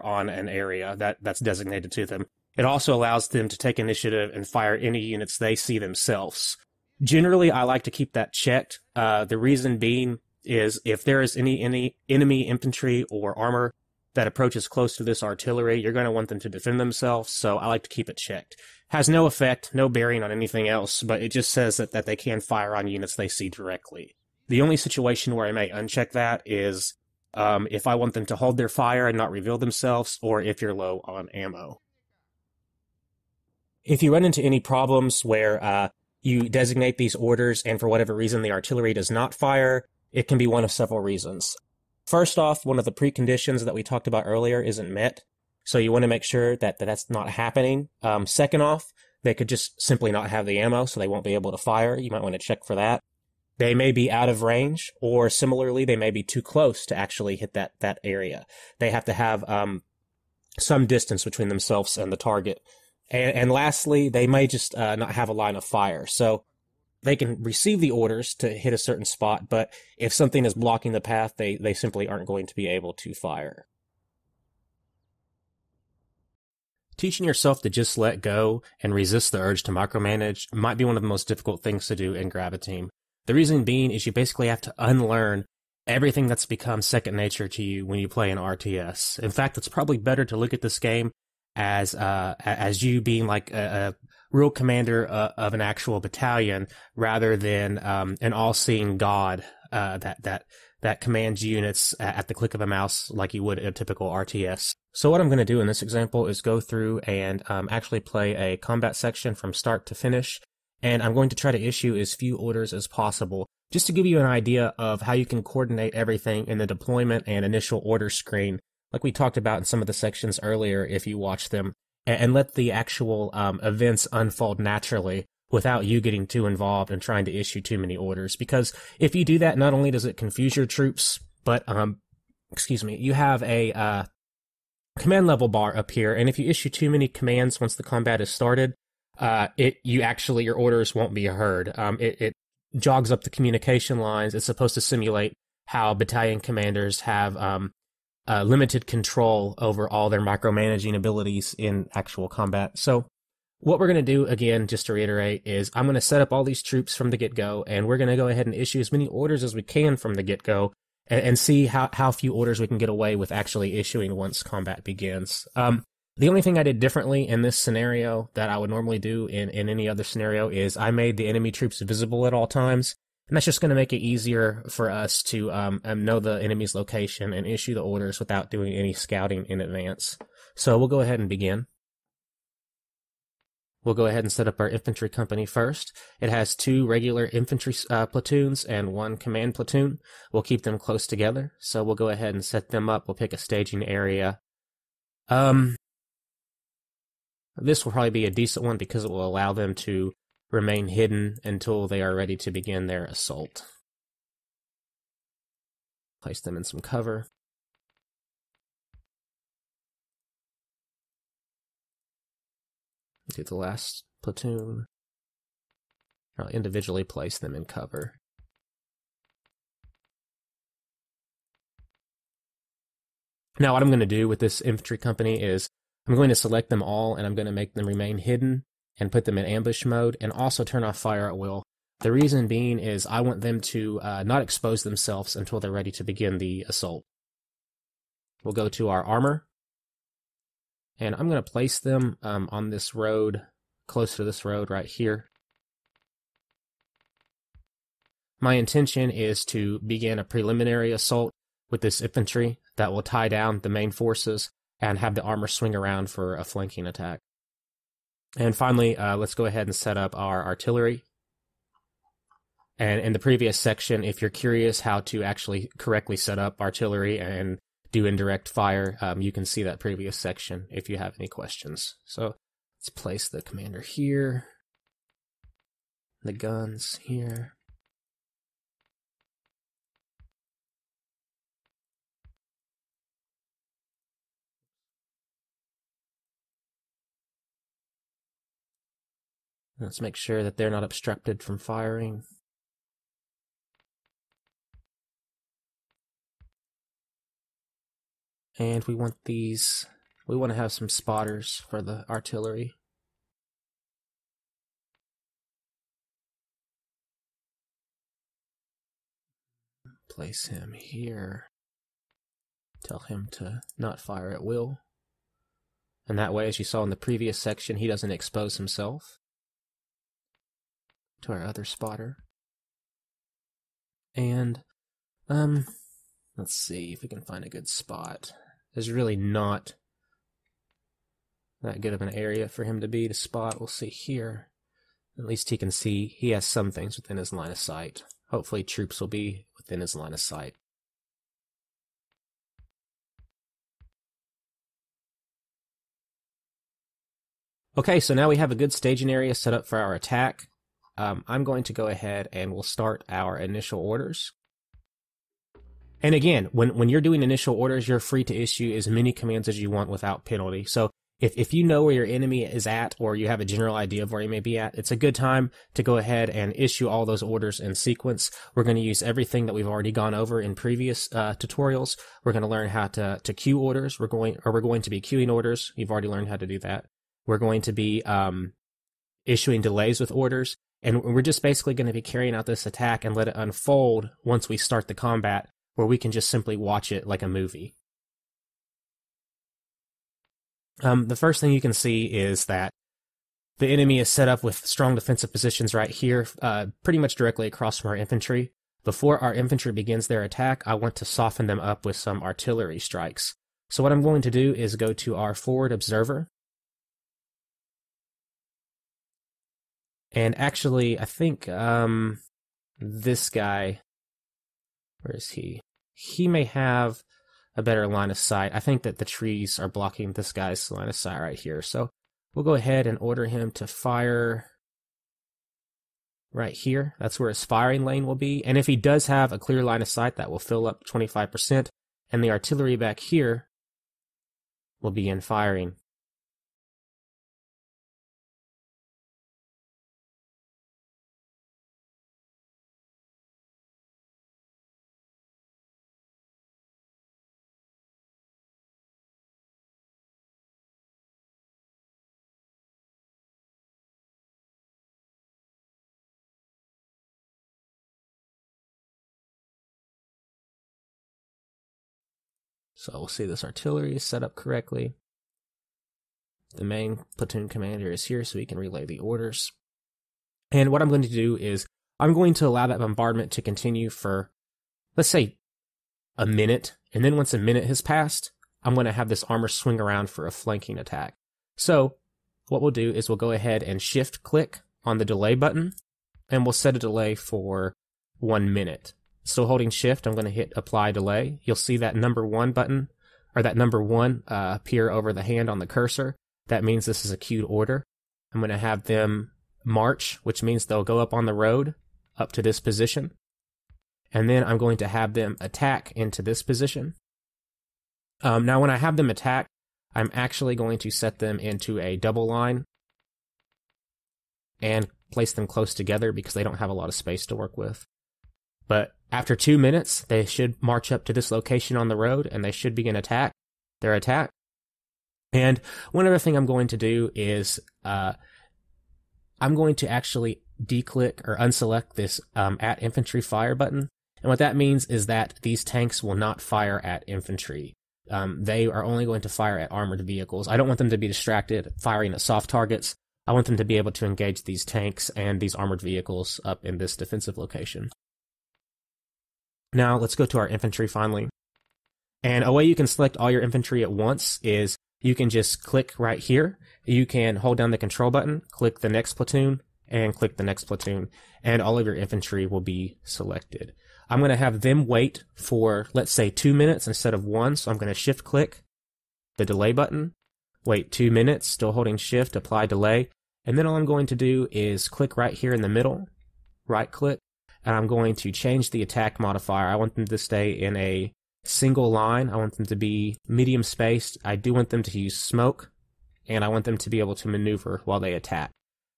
on an area that's designated to them, it also allows them to take initiative and fire any units they see themselves. Generally, I like to keep that checked. The reason being is if there is any enemy infantry or armor that approaches close to this artillery, you're going to want them to defend themselves, so I like to keep it checked. Has no effect, no bearing on anything else, but it just says that they can fire on units they see directly. The only situation where I may uncheck that is if I want them to hold their fire and not reveal themselves, or if you're low on ammo. If you run into any problems where you designate these orders and for whatever reason the artillery does not fire, it can be one of several reasons. First off, one of the preconditions that we talked about earlier isn't met, so you want to make sure that that's not happening. Second off, they could just simply not have the ammo, so they won't be able to fire. You might want to check for that. They may be out of range, or similarly, they may be too close to actually hit that area. They have to have some distance between themselves and the target. And lastly, they may just not have a line of fire. So they can receive the orders to hit a certain spot, but if something is blocking the path, they simply aren't going to be able to fire. Teaching yourself to just let go and resist the urge to micromanage might be one of the most difficult things to do in Graviteam. The reason being is you basically have to unlearn everything that's become second nature to you when you play an RTS. In fact, it's probably better to look at this game as you being like a real commander of an actual battalion rather than an all-seeing god that commands units at the click of a mouse like you would in a typical RTS. So what I'm going to do in this example is go through and actually play a combat section from start to finish, and I'm going to try to issue as few orders as possible, just to give you an idea of how you can coordinate everything in the deployment and initial order screen, like we talked about in some of the sections earlier if you watch them, and let the actual events unfold naturally without you getting too involved and trying to issue too many orders. Because if you do that, not only does it confuse your troops, but you have a command level bar up here, and if you issue too many commands once the combat is started, your orders won't be heard. It jogs up the communication lines. It's supposed to simulate how battalion commanders have limited control over all their micromanaging abilities in actual combat. So what we're going to do, again, just to reiterate, is I'm going to set up all these troops from the get-go, and we're going to go ahead and issue as many orders as we can from the get-go, and see how few orders we can get away with actually issuing once combat begins. The only thing I did differently in this scenario that I would normally do in any other scenario is I made the enemy troops visible at all times, and that's just going to make it easier for us to know the enemy's location and issue the orders without doing any scouting in advance. So we'll go ahead and begin. We'll go ahead and set up our infantry company first. It has 2 regular infantry platoons and 1 command platoon. We'll keep them close together, so we'll go ahead and set them up. We'll pick a staging area. This will probably be a decent one because it will allow them to remain hidden until they are ready to begin their assault. Place them in some cover. Get the last platoon. I'll individually place them in cover. Now what I'm going to do with this infantry company is I'm going to select them all and I'm going to make them remain hidden and put them in ambush mode and also turn off fire at will. The reason being is I want them to not expose themselves until they're ready to begin the assault. We'll go to our armor. And I'm going to place them on this road close to this road right here. My intention is to begin a preliminary assault with this infantry that will tie down the main forces and have the armor swing around for a flanking attack. And finally, let's go ahead and set up our artillery. And in the previous section, if you're curious how to actually correctly set up artillery and do indirect fire, you can see that previous section if you have any questions. So let's place the commander here, the guns here. Let's make sure that they're not obstructed from firing. And we want to have some spotters for the artillery. Place him here. Tell him to not fire at will. And that way, as you saw in the previous section, he doesn't expose himself to our other spotter. And, let's see if we can find a good spot. There's really not that good of an area for him to spot. We'll see here. At least he can see he has some things within his line of sight. Hopefully troops will be within his line of sight. Okay, so now we have a good staging area set up for our attack. I'm going to go ahead and we'll start our initial orders. And again, when you're doing initial orders, you're free to issue as many commands as you want without penalty. So if you know where your enemy is at, or you have a general idea of where he may be at, it's a good time to go ahead and issue all those orders in sequence. We're going to use everything that we've already gone over in previous tutorials. We're going to learn how to queue orders. We're going to be queuing orders. You've already learned how to do that. We're going to be issuing delays with orders. And we're just basically going to be carrying out this attack and let it unfold once we start the combat, where we can just simply watch it like a movie. The first thing you can see is that the enemy is set up with strong defensive positions right here, pretty much directly across from our infantry. Before our infantry begins their attack, I want to soften them up with some artillery strikes. So what I'm going to do is go to our forward observer. And actually, I think this guy, where is he? He may have a better line of sight. I think that the trees are blocking this guy's line of sight right here. So we'll go ahead and order him to fire right here. That's where his firing lane will be. And if he does have a clear line of sight, that will fill up 25%. And the artillery back here will begin firing. So we'll see this artillery is set up correctly. The main platoon commander is here so he can relay the orders. And what I'm going to do is I'm going to allow that bombardment to continue for, let's say, a minute. And then once a minute has passed, I'm going to have this armor swing around for a flanking attack. So what we'll do is we'll go ahead and shift click on the delay button, and we'll set a delay for 1 minute. Still holding shift, I'm going to hit apply delay. You'll see that number 1 button, or that number 1 appear over the hand on the cursor. That means this is a queued order. I'm going to have them march, which means they'll go up on the road up to this position. And then I'm going to have them attack into this position. Now when I have them attack, I'm actually going to set them into a double line and place them close together because they don't have a lot of space to work with. But after 2 minutes, they should march up to this location on the road and they should begin their attack. And one other thing I'm going to do is I'm going to actually declick or unselect this at infantry fire button. And what that means is that these tanks will not fire at infantry. They are only going to fire at armored vehicles. I don't want them to be distracted firing at soft targets. I want them to be able to engage these tanks and these armored vehicles up in this defensive location. Now let's go to our infantry finally. And a way you can select all your infantry at once is you can just click right here. You can hold down the control button, click the next platoon, and click the next platoon, and all of your infantry will be selected. I'm going to have them wait for, let's say, 2 minutes instead of 1, so I'm going to shift click the delay button, wait 2 minutes, still holding shift, apply delay, and then all I'm going to do is click right here in the middle, right click, and I'm going to change the attack modifier. I want them to stay in a single line. I want them to be medium spaced. I do want them to use smoke, and I want them to be able to maneuver while they attack.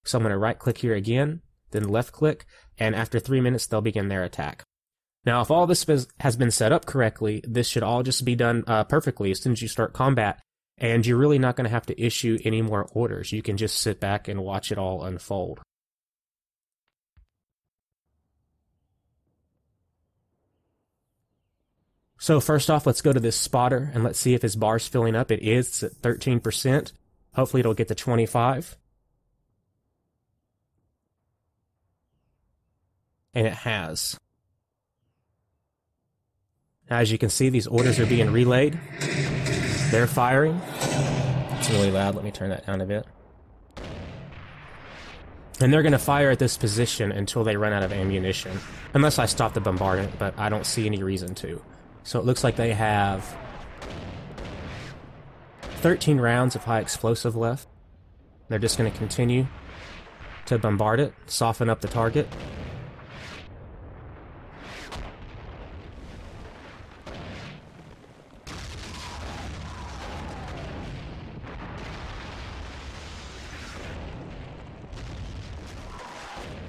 So I'm going to right click here again, then left click, and after 3 minutes they'll begin their attack. Now if all this has been set up correctly, this should all just be done perfectly as soon as you start combat, and you're really not going to have to issue any more orders. You can just sit back and watch it all unfold. So first off, let's go to this spotter and let's see if his bar's filling up. It is. It's at 13%. Hopefully it'll get to 25. And it has. As you can see, these orders are being relayed. They're firing. It's really loud. Let me turn that down a bit. And they're going to fire at this position until they run out of ammunition. Unless I stop the bombardment, but I don't see any reason to. So it looks like they have 13 rounds of high explosive left. They're just going to continue to bombard it, soften up the target.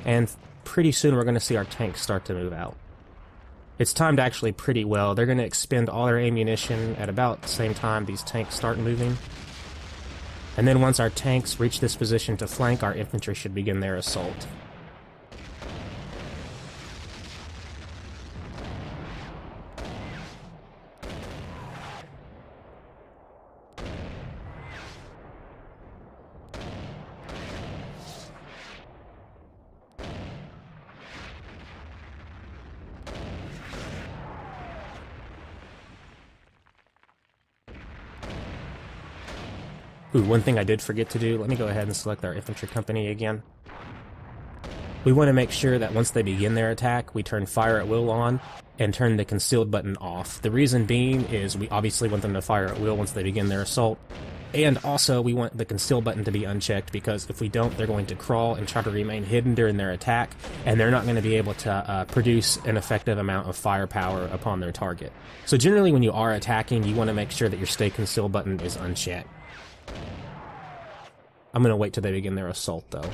And pretty soon we're going to see our tanks start to move out. It's timed actually pretty well. They're going to expend all their ammunition at about the same time these tanks start moving. And then once our tanks reach this position to flank, our infantry should begin their assault. Ooh, one thing I did forget to do, let me go ahead and select our infantry company again. We want to make sure that once they begin their attack, we turn fire at will on and turn the concealed button off. The reason being is we obviously want them to fire at will once they begin their assault. And also we want the conceal button to be unchecked, because if we don't, they're going to crawl and try to remain hidden during their attack, and they're not going to be able to produce an effective amount of firepower upon their target. So generally when you are attacking, you want to make sure that your stay conceal button is unchecked. I'm going to wait till they begin their assault, though.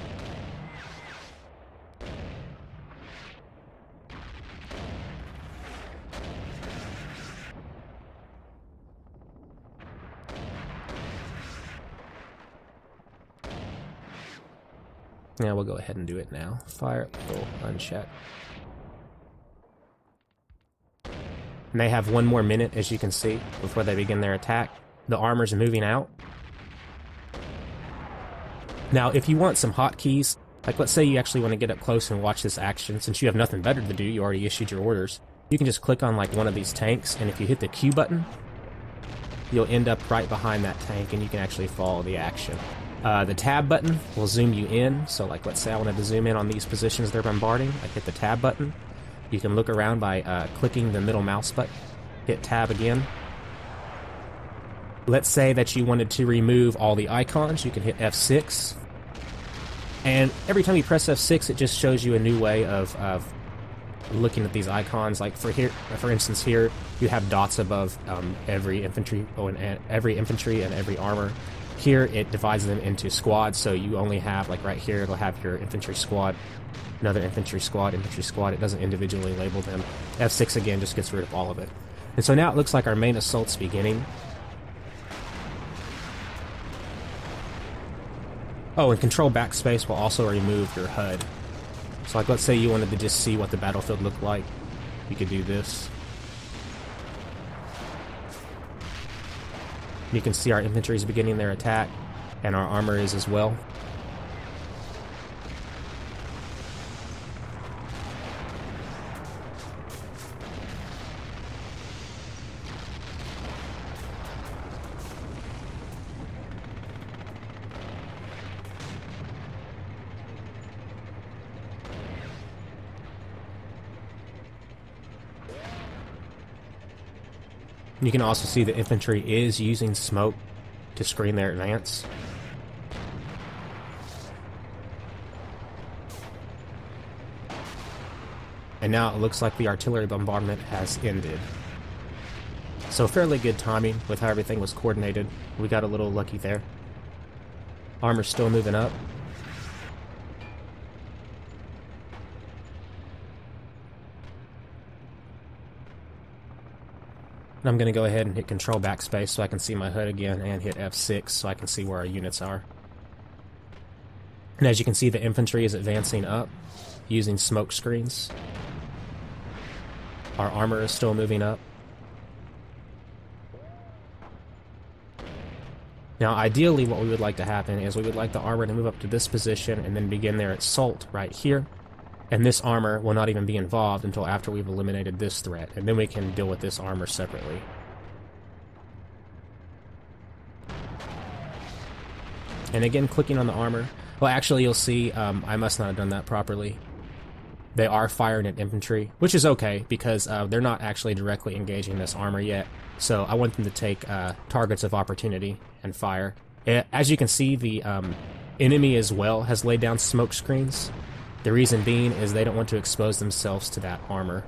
Yeah, we'll go ahead and do it now. Fire, will, uncheck. And they have 1 more minute, as you can see, before they begin their attack. The armor's moving out. Now, if you want some hotkeys, like let's say you actually want to get up close and watch this action, since you have nothing better to do, you already issued your orders, you can just click on like one of these tanks, and if you hit the Q button, you'll end up right behind that tank, and you can actually follow the action. The tab button will zoom you in, so like let's say I wanted to zoom in on these positions they're bombarding, I hit the tab button. You can look around by clicking the middle mouse button, hit tab again. Let's say that you wanted to remove all the icons, you can hit F6. And every time you press F6, it just shows you a new way of looking at these icons. Like for instance here, you have dots above every infantry and every armor. Here it divides them into squads, so you only have, like right here, it'll have your infantry squad, another infantry squad. It doesn't individually label them. F6 again just gets rid of all of it. And so now it looks like our main assault's beginning. Oh, and control backspace will also remove your HUD. So like let's say you wanted to just see what the battlefield looked like, you could do this. You can see our infantry is beginning their attack, and our armor is as well. You can also see the infantry is using smoke to screen their advance. And now it looks like the artillery bombardment has ended. So fairly good timing with how everything was coordinated. We got a little lucky there. Armor's still moving up. And I'm going to go ahead and hit Control Backspace so I can see my HUD again, and hit F6 so I can see where our units are. And as you can see, the infantry is advancing up using smoke screens. Our armor is still moving up. Now, ideally, what we would like to happen is we would like the armor to move up to this position and then begin their assault right here. And this armor will not even be involved until after we've eliminated this threat, and then we can deal with this armor separately. And again, clicking on the armor. Well, actually, you'll see I must not have done that properly. They are firing at infantry, which is okay, because they're not actually directly engaging this armor yet. So I want them to take targets of opportunity and fire. As you can see, the enemy as well has laid down smoke screens. The reason being is they don't want to expose themselves to that armor.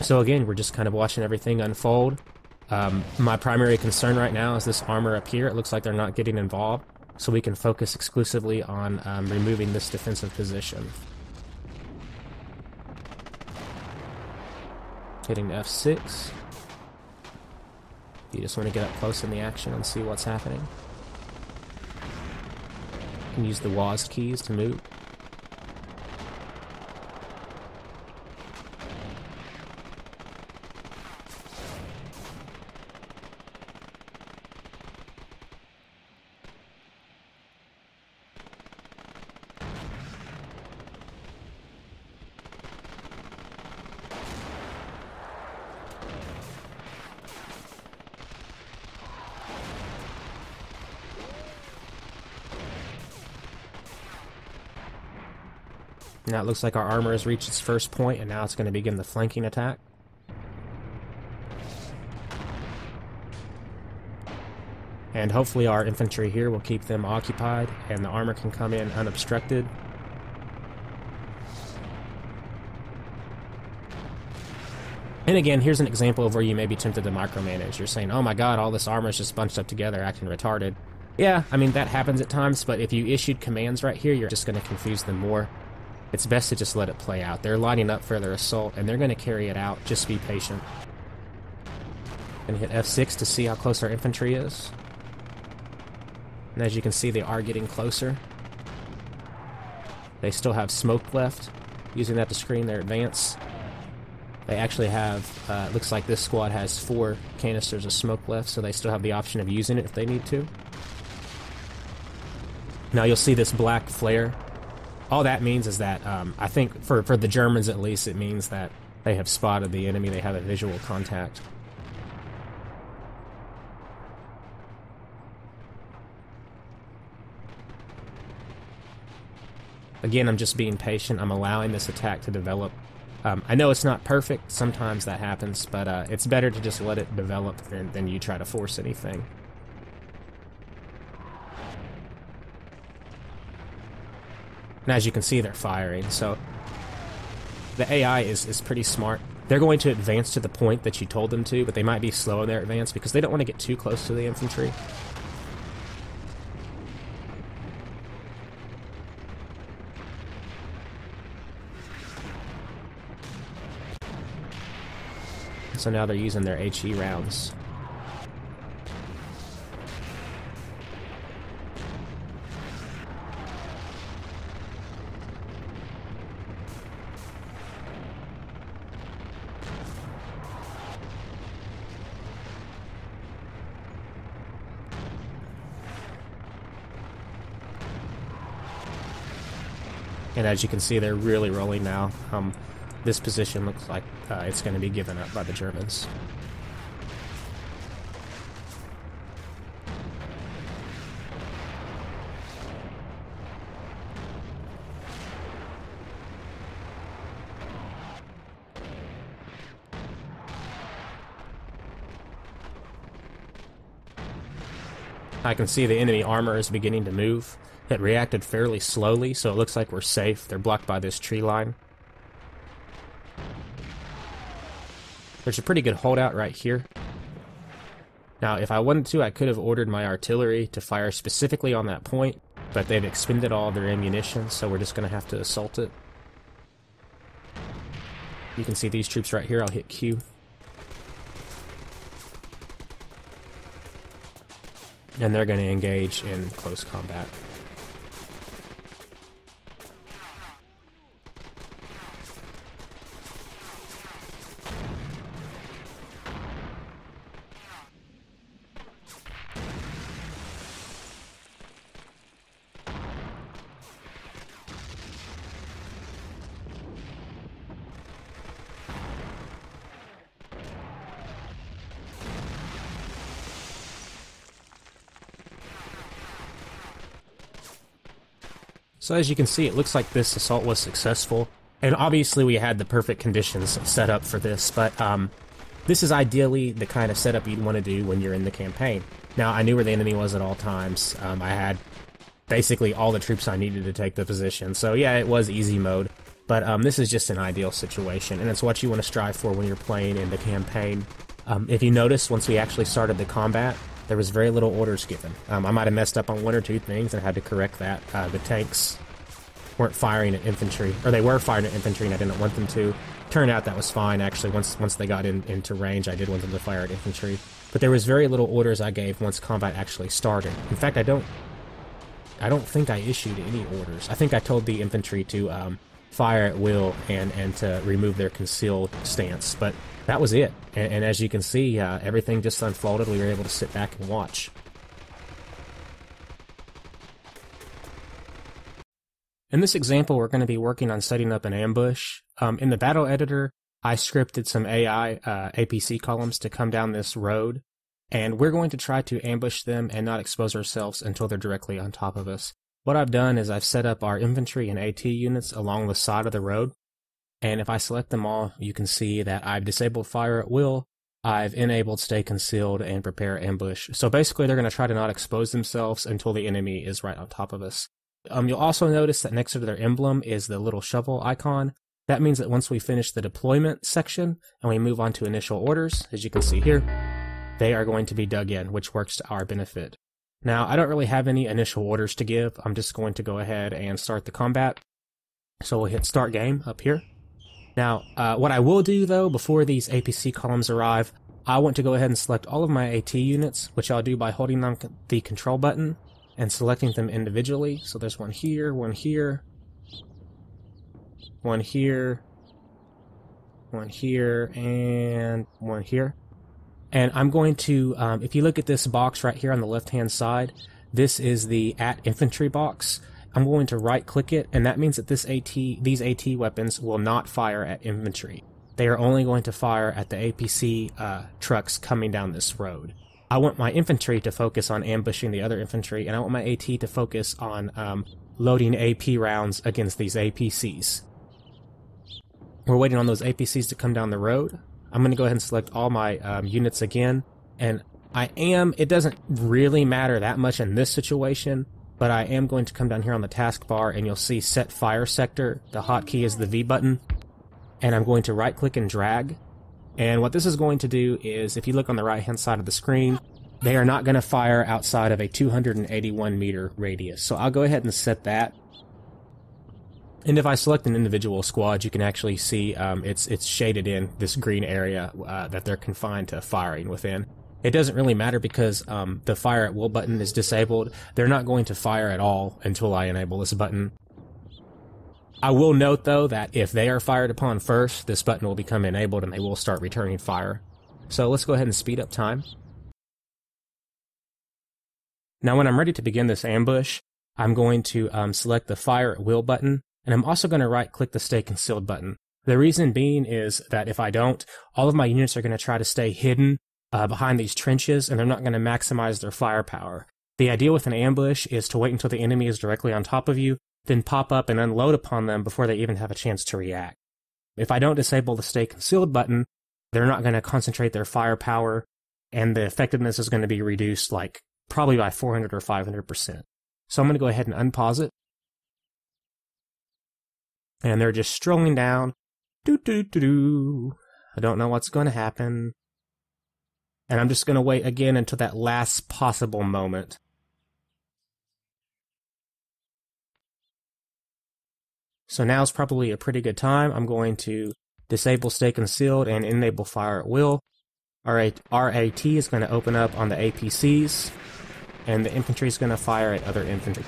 So again, we're just kind of watching everything unfold. My primary concern right now is this armor up here. It looks like they're not getting involved, so we can focus exclusively on removing this defensive position. Hitting F6. You just want to get up close in the action and see what's happening. You can use the WASD keys to move. Now it looks like our armor has reached its first point, and now it's going to begin the flanking attack. And hopefully our infantry here will keep them occupied, and the armor can come in unobstructed. And again, here's an example of where you may be tempted to micromanage. You're saying, oh my god, all this armor is just bunched up together, acting retarded. Yeah, I mean, that happens at times, but if you issued commands right here, you're just going to confuse them more. It's best to just let it play out. They're lining up for their assault, and they're going to carry it out. Just be patient. And hit F6 to see how close our infantry is. And as you can see, they are getting closer. They still have smoke left, using that to screen their advance. They actually have, looks like this squad has 4 canisters of smoke left, so they still have the option of using it if they need to. Now you'll see this black flare. All that means is that, I think, for the Germans at least, it means that they have spotted the enemy, they have a visual contact. Again, I'm just being patient, I'm allowing this attack to develop. I know it's not perfect, sometimes that happens, but it's better to just let it develop than you try to force anything. And as you can see, they're firing, so the AI is pretty smart. They're going to advance to the point that you told them to, but they might be slow in their advance because they don't want to get too close to the infantry. So now they're using their HE rounds. And as you can see, they're really rolling now. This position looks like it's going to be given up by the Germans. I can see the enemy armor is beginning to move. It reacted fairly slowly, so it looks like we're safe. They're blocked by this tree line. There's a pretty good holdout right here. Now, if I wanted to, I could have ordered my artillery to fire specifically on that point, but they've expended all their ammunition, so we're just going to have to assault it. You can see these troops right here. I'll hit Q. And they're going to engage in close combat. So as you can see, it looks like this assault was successful, and obviously we had the perfect conditions set up for this, but this is ideally the kind of setup you'd want to do when you're in the campaign. Now, I knew where the enemy was at all times. I had basically all the troops I needed to take the position, so yeah, it was easy mode, but this is just an ideal situation, and it's what you want to strive for when you're playing in the campaign. If you notice, once we actually started the combat, there was very little orders given. I might have messed up on one or two things and had to correct that. The tanks weren't firing at infantry, or they were firing at infantry and I didn't want them to. Turned out that was fine, actually. Once they got into range, I did want them to fire at infantry. But there was very little orders I gave once combat actually started. In fact, I don't think I issued any orders. I think I told the infantry to fire at will and to remove their concealed stance, but that was it. And as you can see, everything just unfolded. We were able to sit back and watch. In this example, we're going to be working on setting up an ambush. In the battle editor, I scripted some AI APC columns to come down this road, and we're going to try to ambush them and not expose ourselves until they're directly on top of us. What I've done is I've set up our infantry and AT units along the side of the road, and if I select them all, you can see that I've disabled fire at will, I've enabled stay concealed, and prepare ambush. So basically they're going to try to not expose themselves until the enemy is right on top of us. You'll also notice that next to their emblem is the little shovel icon. That means that once we finish the deployment section and we move on to initial orders, as you can see here, they are going to be dug in, which works to our benefit. Now, I don't really have any initial orders to give. I'm just going to go ahead and start the combat. So we'll hit start game up here. Now, what I will do though, before these APC columns arrive, I want to go ahead and select all of my AT units, which I'll do by holding on the control button and selecting them individually. So there's one here, one here, one here, one here, and one here. And I'm going to, if you look at this box right here on the left-hand side, this is the @infantry box. I'm going to right-click it, and that means that these AT weapons will not fire at infantry. They are only going to fire at the APC trucks coming down this road. I want my infantry to focus on ambushing the other infantry, and I want my AT to focus on loading AP rounds against these APCs. We're waiting on those APCs to come down the road. I'm going to go ahead and select all my units again, and it doesn't really matter that much in this situation, but I am going to come down here on the taskbar, and you'll see set fire sector. The hotkey is the V button, and I'm going to right-click and drag. And what this is going to do is, if you look on the right-hand side of the screen, they are not going to fire outside of a 281 meter radius. So I'll go ahead and set that. And if I select an individual squad, you can actually see it's shaded in this green area that they're confined to firing within. It doesn't really matter because the fire at will button is disabled. They're not going to fire at all until I enable this button. I will note, though, that if they are fired upon first, this button will become enabled and they will start returning fire. So let's go ahead and speed up time. Now when I'm ready to begin this ambush, I'm going to select the fire at will button, and I'm also going to right-click the stay concealed button. The reason being is that if I don't, all of my units are going to try to stay hidden behind these trenches, and they're not going to maximize their firepower. The idea with an ambush is to wait until the enemy is directly on top of you, then pop up and unload upon them before they even have a chance to react. If I don't disable the stay concealed button, they're not going to concentrate their firepower, and the effectiveness is going to be reduced like probably by 400 or 500%. So I'm going to go ahead and unpause it. And they're just strolling down. Doo-doo-doo-doo. I don't know what's going to happen. And I'm just going to wait again until that last possible moment. So now's probably a pretty good time. I'm going to disable stay concealed and enable fire at will. RAT is going to open up on the APCs, and the infantry is going to fire at other infantry.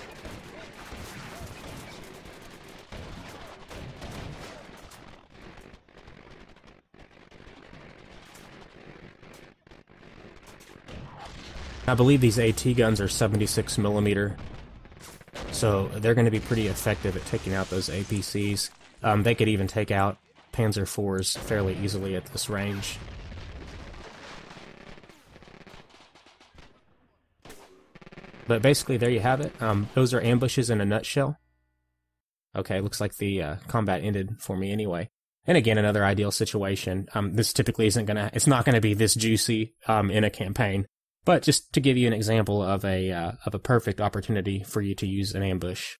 I believe these AT guns are 76mm, so they're going to be pretty effective at taking out those APCs. They could even take out Panzer IVs fairly easily at this range. But basically, there you have it. Those are ambushes in a nutshell. Okay, looks like the combat ended for me anyway. And again, another ideal situation. This typically it's not gonna be this juicy in a campaign. But just to give you an example of a perfect opportunity for you to use an ambush.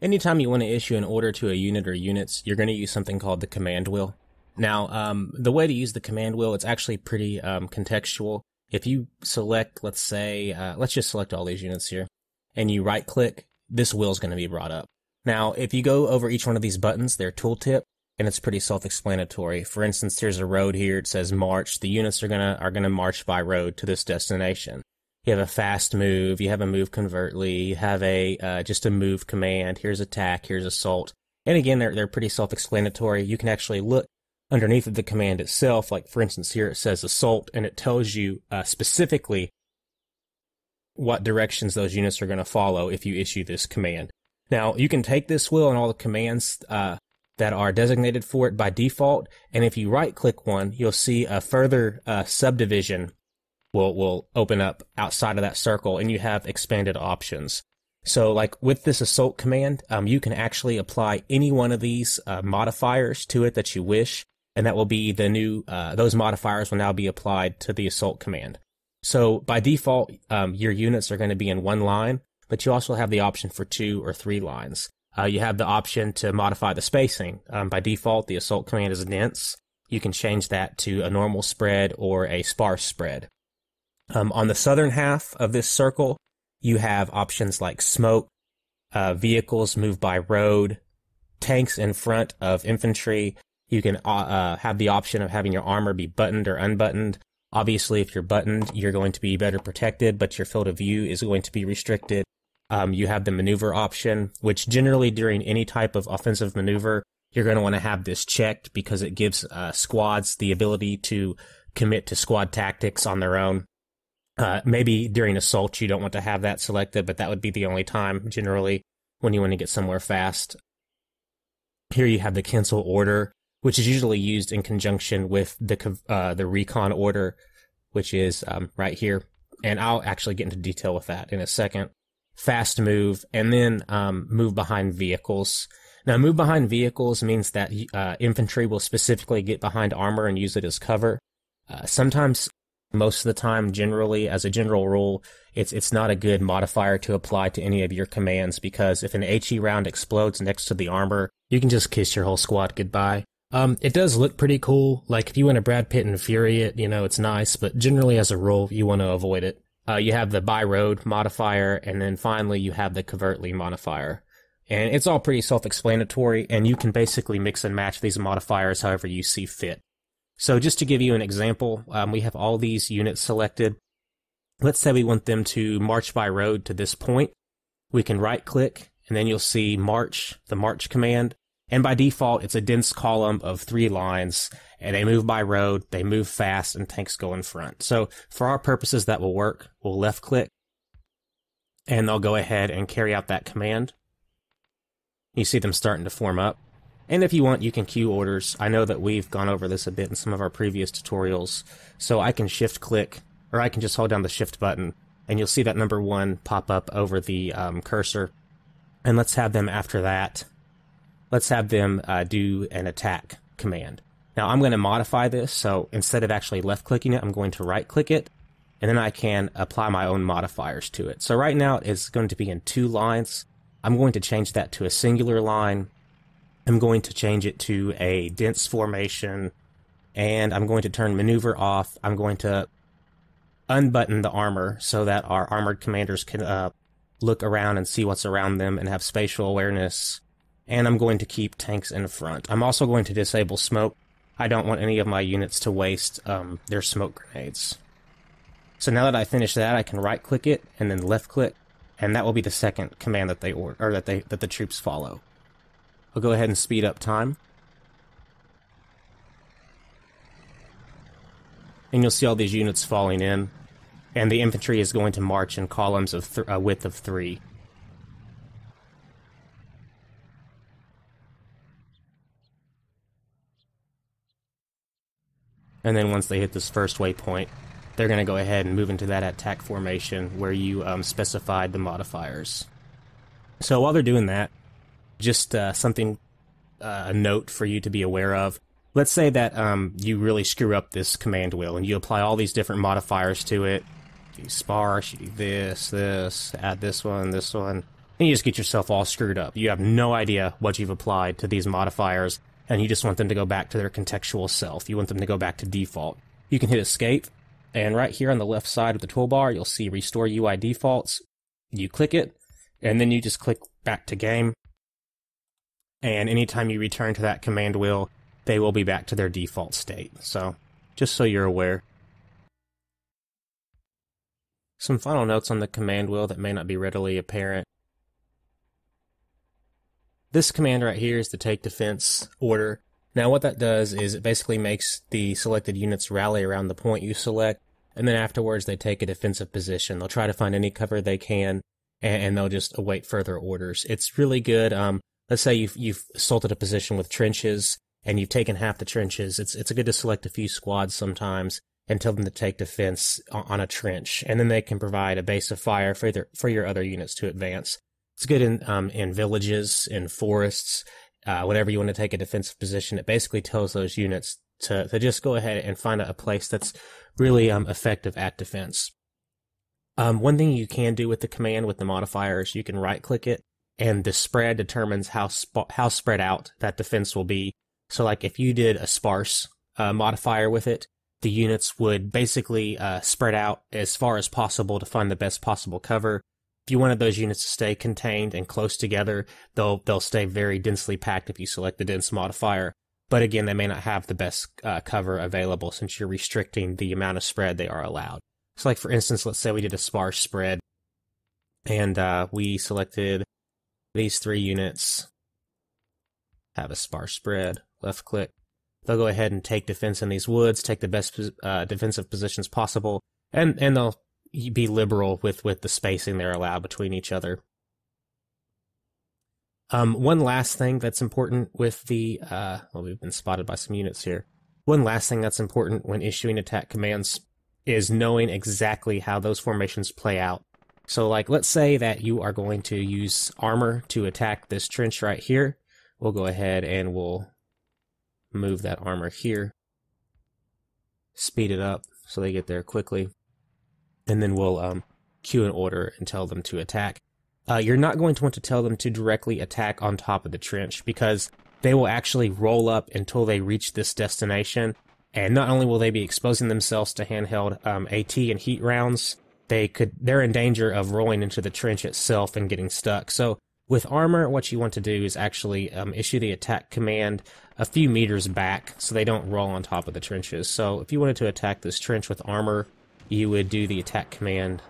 Anytime you want to issue an order to a unit or units, you're going to use something called the command wheel. Now, the way to use the command wheel, it's actually pretty contextual. If you select, let's say, let's just select all these units here, and you right-click, this wheel is going to be brought up. Now, if you go over each one of these buttons, their tooltip, and it's pretty self-explanatory. For instance, here's a road here. It says march. The units are gonna march by road to this destination. You have a fast move. You have a move covertly. You have a just a move command. Here's attack. Here's assault. And again, they're pretty self-explanatory. You can actually look underneath of the command itself. Like for instance, here it says assault, and it tells you specifically what directions those units are going to follow if you issue this command. Now, you can take this wheel and all the commands that are designated for it by default, and if you right-click one, you'll see a further subdivision will open up outside of that circle, and you have expanded options. So, like with this assault command, you can actually apply any one of these modifiers to it that you wish, and that will be the new, those modifiers will now be applied to the assault command. So, by default, your units are going to be in one line, but you also have the option for 2 or 3 lines. You have the option to modify the spacing. By default, the assault command is dense. You can change that to a normal spread or a sparse spread. On the southern half of this circle, you have options like smoke, vehicles move by road, tanks in front of infantry. You can have the option of having your armor be buttoned or unbuttoned. Obviously, if you're buttoned, you're going to be better protected, but your field of view is going to be restricted. You have the maneuver option, which generally during any type of offensive maneuver, you're going to want to have this checked because it gives squads the ability to commit to squad tactics on their own. Maybe during assault, you don't want to have that selected, but that would be the only time generally when you want to get somewhere fast. Here you have the cancel order, which is usually used in conjunction with the recon order, which is right here. And I'll actually get into detail with that in a second. Fast move, and then move behind vehicles. Now, move behind vehicles means that infantry will specifically get behind armor and use it as cover. Sometimes, most of the time, generally, as a general rule, it's not a good modifier to apply to any of your commands, because if an HE round explodes next to the armor, you can just kiss your whole squad goodbye. It does look pretty cool. Like, if you want to Brad Pitt and Fury it, it's nice, but generally, as a rule, you want to avoid it. You have the by road modifier, and then finally you have the covertly modifier. And it's all pretty self-explanatory, and you can basically mix and match these modifiers however you see fit. So just to give you an example, we have all these units selected. Let's say we want them to march by road to this point. We can right-click, and then you'll see march, the march command. And by default, it's a dense column of 3 lines, and they move by road, they move fast, and tanks go in front. So for our purposes, that will work. We'll left-click, and they'll go ahead and carry out that command. You see them starting to form up. And if you want, you can queue orders. I know that we've gone over this a bit in some of our previous tutorials, so I can shift-click, or I can just hold down the shift button, and you'll see that number 1 pop up over the cursor. And let's have them after that. Let's have them do an attack command. Now I'm going to modify this, so instead of actually left-clicking it, I'm going to right-click it, and then I can apply my own modifiers to it. So right now it's going to be in 2 lines. I'm going to change that to a singular line. I'm going to change it to a dense formation, and I'm going to turn maneuver off. I'm going to unbutton the armor so that our armored commanders can look around and see what's around them and have spatial awareness. And I'm going to keep tanks in front. I'm also going to disable smoke. I don't want any of my units to waste their smoke grenades. So now that I finish that, I can right-click it and then left-click, and that will be the second command that that the troops follow. I'll go ahead and speed up time. And you'll see all these units falling in, and the infantry is going to march in columns of a width of 3. And then once they hit this first waypoint, they're going to go ahead and move into that attack formation where you specified the modifiers. So while they're doing that, just a note for you to be aware of. Let's say that you really screw up this command wheel and you apply all these different modifiers to it. You do sparse, you do this, add this one, and you just get yourself all screwed up. You have no idea what you've applied to these modifiers, and you just want them to go back to their contextual self. You want them to go back to default. You can hit escape, and right here on the left side of the toolbar, you'll see Restore UI Defaults. You click it, and then you just click back to game. And anytime you return to that command wheel, they will be back to their default state. So, just so you're aware. Some final notes on the command wheel that may not be readily apparent. This command right here is the Take Defense order. Now what that does is it basically makes the selected units rally around the point you select, and then afterwards they take a defensive position. They'll try to find any cover they can, and they'll just await further orders. It's really good. Let's say you've assaulted a position with trenches, and you've taken half the trenches. It's good to select a few squads sometimes and tell them to take defense on a trench, and then they can provide a base of fire for your other units to advance. It's good in villages, in forests, whenever you want to take a defensive position. It basically tells those units to just go ahead and find a place that's really effective at defense. One thing you can do with the command with the modifiers, you can right-click it, and the spread determines how spread out that defense will be. So like if you did a sparse modifier with it, the units would basically spread out as far as possible to find the best possible cover. If you wanted those units to stay contained and close together, they'll stay very densely packed if you select the dense modifier. But again, they may not have the best cover available since you're restricting the amount of spread they are allowed. So like for instance, let's say we did a sparse spread and we selected these 3 units, have a sparse spread, left click. They'll go ahead and take defense in these woods, take the best defensive positions possible, and they'll be liberal with the spacing they're allowed between each other. One last thing that's important with the, we've been spotted by some units here. One last thing that's important when issuing attack commands is knowing exactly how those formations play out. So like, let's say that you are going to use armor to attack this trench right here. We'll go ahead and we'll move that armor here. Speed it up so they get there quickly. And then we'll queue an order and tell them to attack. You're not going to want to tell them to directly attack on top of the trench because they will actually roll up until they reach this destination. And not only will they be exposing themselves to handheld AT and heat rounds, they're in danger of rolling into the trench itself and getting stuck. So with armor, what you want to do is actually issue the attack command a few meters back so they don't roll on top of the trenches. So if you wanted to attack this trench with armor, you would do the attack command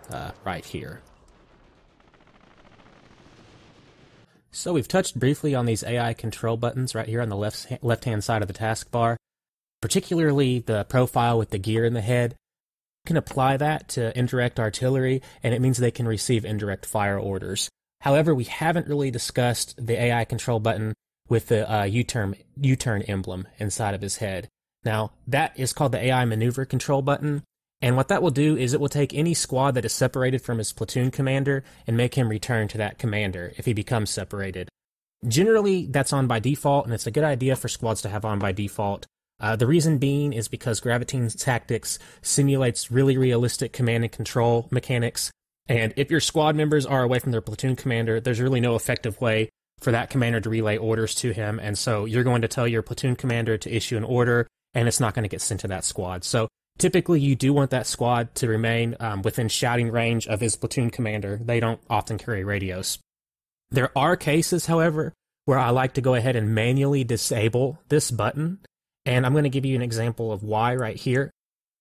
right here. So we've touched briefly on these AI control buttons right here on the left-hand side of the taskbar, particularly the profile with the gear in the head. You can apply that to indirect artillery, and it means they can receive indirect fire orders. However, we haven't really discussed the AI control button with the U-turn emblem inside of his head. Now, that is called the AI maneuver control button. And what that will do is it will take any squad that is separated from his platoon commander and make him return to that commander if he becomes separated. Generally, that's on by default, and it's a good idea for squads to have on by default. The reason being is because Graviteam Tactics simulates really realistic command and control mechanics, and if your squad members are away from their platoon commander, there's really no effective way for that commander to relay orders to him, and so you're going to tell your platoon commander to issue an order, and it's not going to get sent to that squad. So typically you do want that squad to remain within shouting range of his platoon commander. They don't often carry radios. There are cases, however, where I like to go ahead and manually disable this button, and I'm going to give you an example of why right here.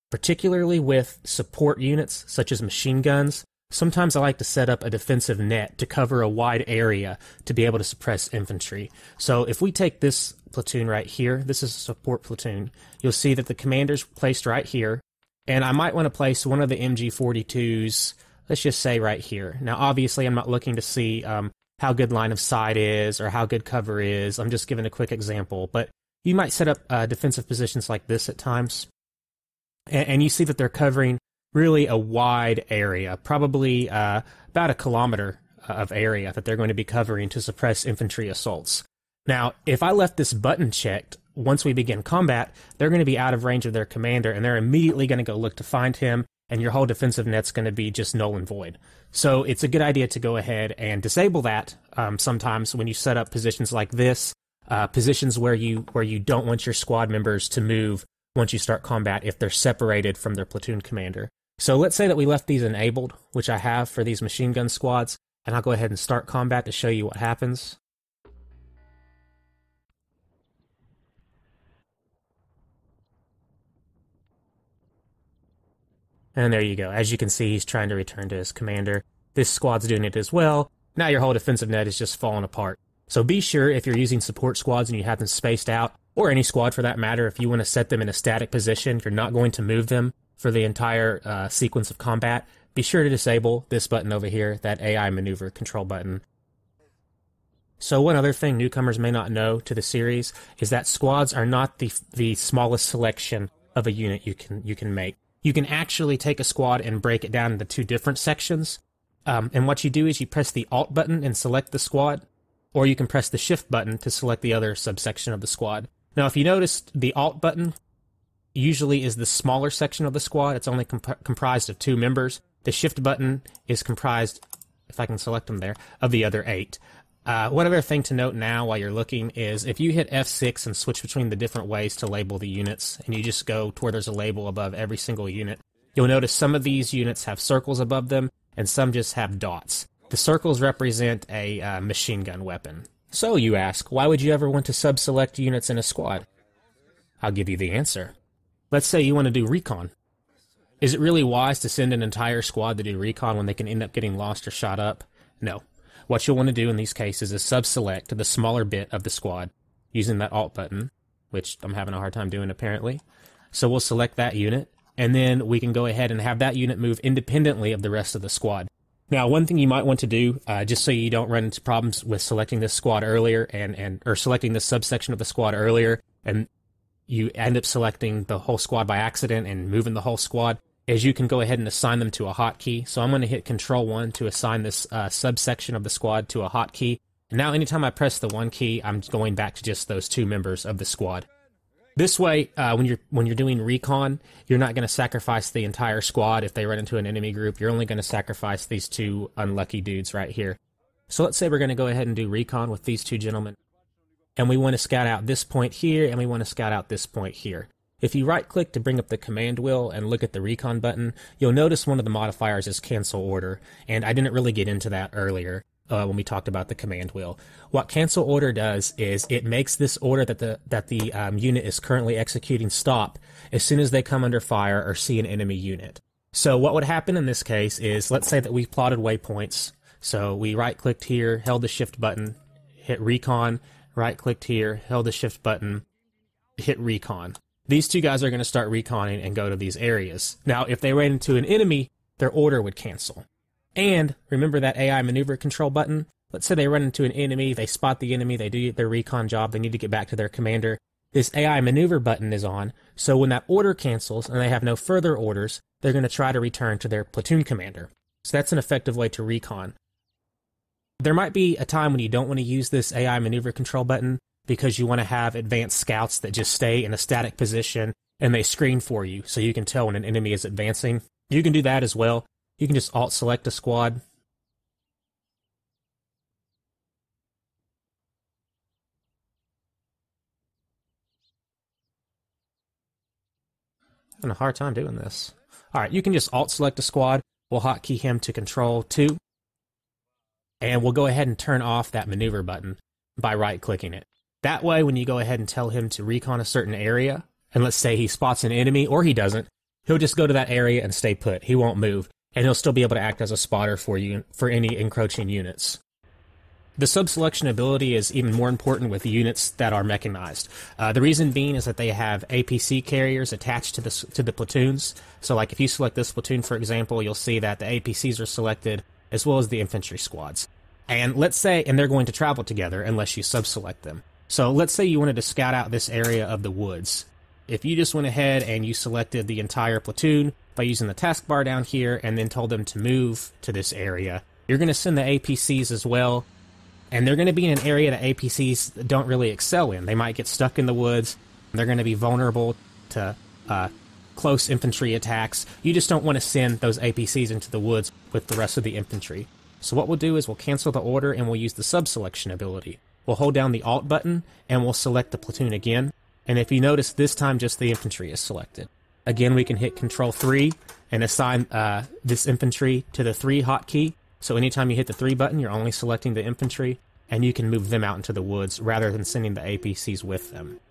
Particularly with support units such as machine guns, sometimes I like to set up a defensive net to cover a wide area to be able to suppress infantry. So if we take this platoon right here, this is a support platoon, you'll see that the commander's placed right here, and I might want to place one of the MG42s, let's just say right here. Now obviously I'm not looking to see how good line of sight is or how good cover is, I'm just giving a quick example, but you might set up defensive positions like this at times, and you see that they're covering really a wide area, probably about a kilometer of area that they're going to be covering to suppress infantry assaults. Now, if I left this button checked, once we begin combat, they're going to be out of range of their commander, and they're immediately going to go look to find him, and your whole defensive net's going to be just null and void. So it's a good idea to go ahead and disable that sometimes when you set up positions like this, positions where you don't want your squad members to move once you start combat if they're separated from their platoon commander. So let's say that we left these enabled, which I have for these machine gun squads, and I'll go ahead and start combat to show you what happens. And there you go. As you can see, he's trying to return to his commander. This squad's doing it as well. Now your whole defensive net is just falling apart. So be sure, if you're using support squads and you have them spaced out, or any squad for that matter, if you want to set them in a static position, you're not going to move them for the entire sequence of combat, be sure to disable this button over here, that AI maneuver control button. So one other thing newcomers may not know to the series is that squads are not the smallest selection of a unit you can make. You can actually take a squad and break it down into two different sections. And what you do is you press the Alt button and select the squad, or you can press the Shift button to select the other subsection of the squad. Now, if you noticed, the Alt button usually is the smaller section of the squad. It's only comprised of 2 members. The Shift button is comprised, if I can select them there, of the other 8. One other thing to note now while you're looking is if you hit F6 and switch between the different ways to label the units, and you just go to where there's a label above every single unit, you'll notice some of these units have circles above them, and some just have dots. The circles represent a machine gun weapon. So, you ask, why would you ever want to sub-select units in a squad? I'll give you the answer. Let's say you want to do recon. Is it really wise to send an entire squad to do recon when they can end up getting lost or shot up? No. What you'll want to do in these cases is sub-select the smaller bit of the squad using that Alt button, which I'm having a hard time doing apparently. So we'll select that unit, and then we can go ahead and have that unit move independently of the rest of the squad. Now, one thing you might want to do, just so you don't run into problems with selecting this squad earlier or selecting this subsection of the squad earlier, and you end up selecting the whole squad by accident and moving the whole squad, is you can go ahead and assign them to a hotkey. So I'm going to hit Control-1 to assign this subsection of the squad to a hotkey. And now anytime I press the 1 key, I'm going back to just those 2 members of the squad. This way, when you're doing recon, you're not going to sacrifice the entire squad if they run into an enemy group. You're only going to sacrifice these 2 unlucky dudes right here. So let's say we're going to go ahead and do recon with these 2 gentlemen. And we want to scout out this point here, and we want to scout out this point here. If you right-click to bring up the command wheel and look at the recon button, you'll notice one of the modifiers is cancel order, and I didn't really get into that earlier when we talked about the command wheel. What cancel order does is it makes this order that the unit is currently executing stop as soon as they come under fire or see an enemy unit. So what would happen in this case is, let's say that we've plotted waypoints. So we right-clicked here, held the shift button, hit recon, right-clicked here, held the shift button, hit recon. These 2 guys are going to start reconning and go to these areas. Now, if they ran into an enemy, their order would cancel. And remember that AI maneuver control button? Let's say they run into an enemy, they spot the enemy, they do their recon job, they need to get back to their commander. This AI maneuver button is on, so when that order cancels and they have no further orders, they're going to try to return to their platoon commander. So that's an effective way to recon. There might be a time when you don't want to use this AI maneuver control button. because you want to have advanced scouts that just stay in a static position and they screen for you so you can tell when an enemy is advancing. You can do that as well. You can just alt-select a squad. Having a hard time doing this. Alright, you can just alt-select a squad. We'll hotkey him to Control 2. And we'll go ahead and turn off that maneuver button by right-clicking it. That way, when you go ahead and tell him to recon a certain area, and let's say he spots an enemy, or he doesn't, he'll just go to that area and stay put. He won't move. And he'll still be able to act as a spotter for you for any encroaching units. The sub-selection ability is even more important with units that are mechanized. The reason being is that they have APC carriers attached to the platoons. So like if you select this platoon, for example, you'll see that the APCs are selected as well as the infantry squads. And let's say, and they're going to travel together unless you sub-select them. So let's say you wanted to scout out this area of the woods. If you just went ahead and you selected the entire platoon by using the taskbar down here and then told them to move to this area, you're going to send the APCs as well. And they're going to be in an area that APCs don't really excel in. They might get stuck in the woods. They're going to be vulnerable to close infantry attacks. You just don't want to send those APCs into the woods with the rest of the infantry. So what we'll do is we'll cancel the order and we'll use the sub-selection ability. We'll hold down the Alt button and we'll select the platoon again. And if you notice, this time just the infantry is selected. Again, we can hit Control 3 and assign this infantry to the 3 hotkey. So anytime you hit the 3 button, you're only selecting the infantry, and you can move them out into the woods rather than sending the APCs with them.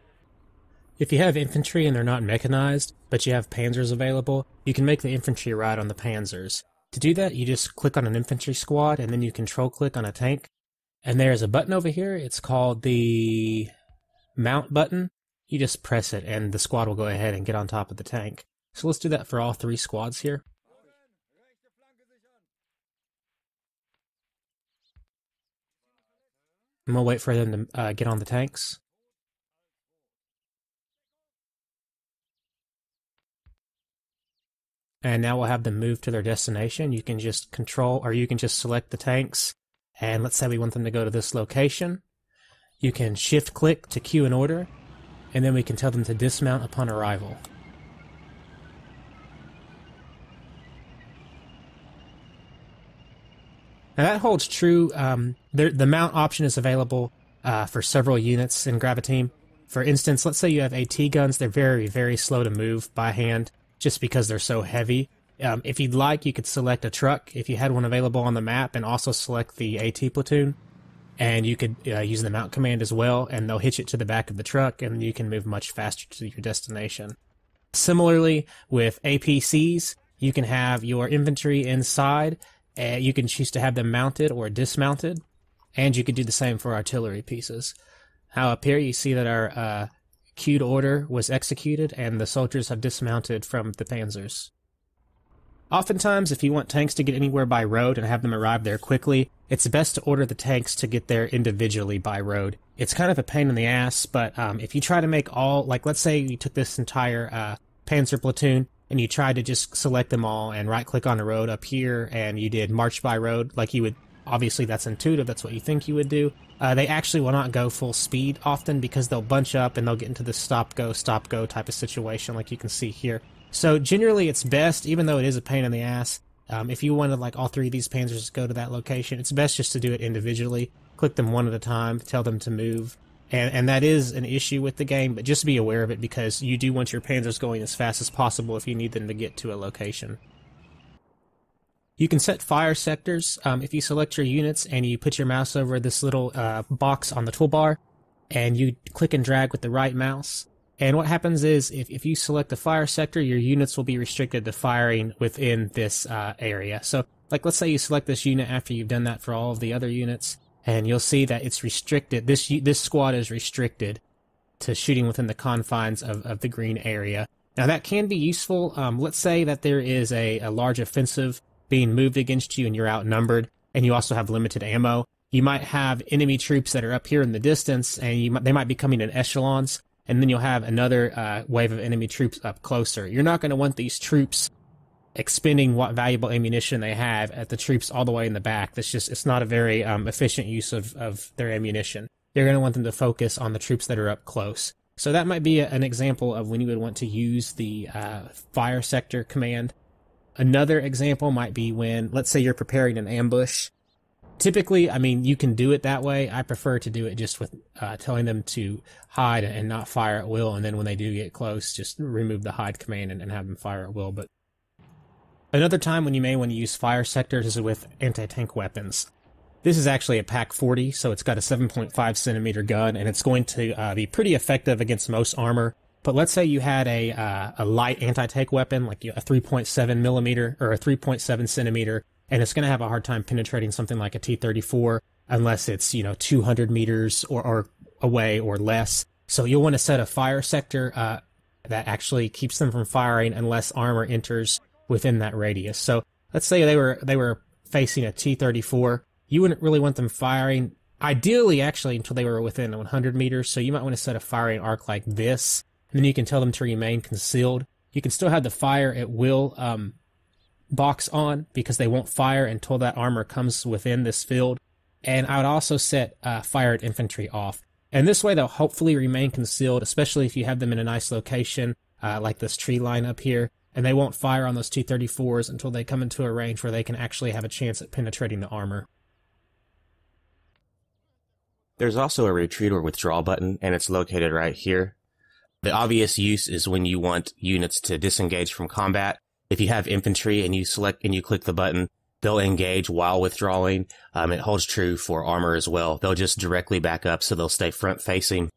If you have infantry and they're not mechanized, but you have panzers available, you can make the infantry ride on the panzers. To do that, you just click on an infantry squad, and then you control-click on a tank. And there's a button over here. It's called the Mount button. You just press it, and the squad will go ahead and get on top of the tank. So let's do that for all 3 squads here. And we'll wait for them to get on the tanks. And now we'll have them move to their destination. You can just you can just select the tanks. And let's say we want them to go to this location. You can shift-click to queue an order. And then we can tell them to dismount upon arrival. Now that holds true. The mount option is available for several units in Graviteam. For instance, let's say you have AT guns. They're very, very slow to move by hand just because they're so heavy. If you'd like, you could select a truck if you had one available on the map and also select the AT platoon. And you could use the mount command as well, and they'll hitch it to the back of the truck, and you can move much faster to your destination. Similarly, with APCs, you can have your infantry inside. You can choose to have them mounted or dismounted, and you could do the same for artillery pieces. Now up here you see that our queued order was executed and the soldiers have dismounted from the panzers. Oftentimes, if you want tanks to get anywhere by road and have them arrive there quickly, it's best to order the tanks to get there individually by road. It's kind of a pain in the ass, but if you try to make all, like let's say you took this entire panzer platoon and you tried to just select them all and right-click on a road up here, and you did march by road, like you would, obviously that's intuitive, that's what you think you would do. They actually will not go full speed often because they'll bunch up and they'll get into the stop-go type of situation like you can see here. So generally it's best, even though it is a pain in the ass, if you wanted like all 3 of these panzers to go to that location, it's best just to do it individually. Click them one at a time, tell them to move. And that is an issue with the game, but just be aware of it because you do want your panzers going as fast as possible if you need them to get to a location. You can set fire sectors. If you select your units and you put your mouse over this little box on the toolbar, and you click and drag with the right mouse, and what happens is if you select the fire sector, your units will be restricted to firing within this area. So like let's say you select this unit after you've done that for all of the other units, and you'll see that it's restricted. This squad is restricted to shooting within the confines of the green area. Now that can be useful. Let's say that there is a large offensive being moved against you and you're outnumbered, and you also have limited ammo. You might have enemy troops that are up here in the distance, and they might be coming in echelons, and then you'll have another wave of enemy troops up closer. You're not going to want these troops expending what valuable ammunition they have at the troops all the way in the back. It's not a very efficient use of their ammunition. you're going to want them to focus on the troops that are up close. So that might be an example of when you would want to use the fire sector command. Another example might be when, let's say you're preparing an ambush. Typically, I mean, you can do it that way. I prefer to do it just with telling them to hide and not fire at will, and then when they do get close, just remove the hide command and have them fire at will. But another time when you may want to use fire sectors is with anti-tank weapons. This is actually a Pack 40, so it's got a 7.5 centimeter gun, and it's going to be pretty effective against most armor. But let's say you had a light anti-tank weapon, like a 3.7 millimeter or a 3.7 centimeter, and it's going to have a hard time penetrating something like a T-34 unless it's, 200 meters or away or less. So you'll want to set a fire sector that actually keeps them from firing unless armor enters within that radius. So let's say they were facing a T-34. You wouldn't really want them firing, ideally, actually, until they were within 100 meters. So you might want to set a firing arc like this, and then you can tell them to remain concealed. You can still have the fire at will box on, because they won't fire until that armor comes within this field. And I would also set fire at infantry off. And this way they'll hopefully remain concealed, especially if you have them in a nice location, like this tree line up here. And they won't fire on those T-34s until they come into a range where they can actually have a chance at penetrating the armor. There's also a retreat or withdrawal button, and it's located right here. The obvious use is when you want units to disengage from combat. If you have infantry and you select and you click the button, they'll engage while withdrawing. It holds true for armor as well. They'll just directly back up, so they'll stay front facing.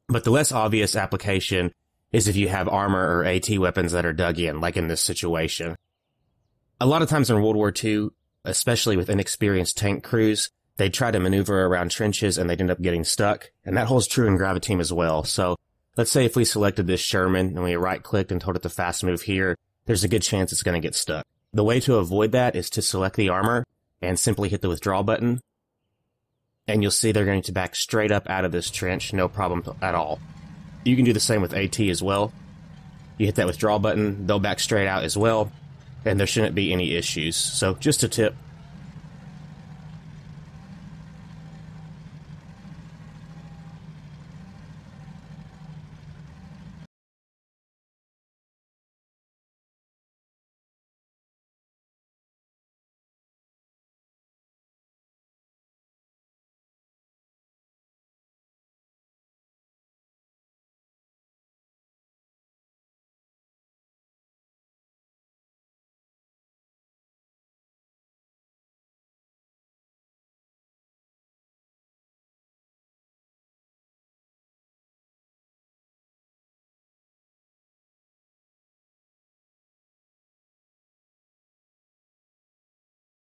But the less obvious application is if you have armor or AT weapons that are dug in, like in this situation. A lot of times in World War II, especially with inexperienced tank crews, they'd try to maneuver around trenches and they'd end up getting stuck. And that holds true in Graviteam as well. So let's say if we selected this Sherman and we right-clicked and told it to fast move here, there's a good chance it's going to get stuck. The way to avoid that is to select the armor and simply hit the withdraw button. And you'll see they're going to back straight up out of this trench, no problem at all. You can do the same with AT as well. You hit that withdraw button, they'll back straight out as well, and there shouldn't be any issues. So just a tip,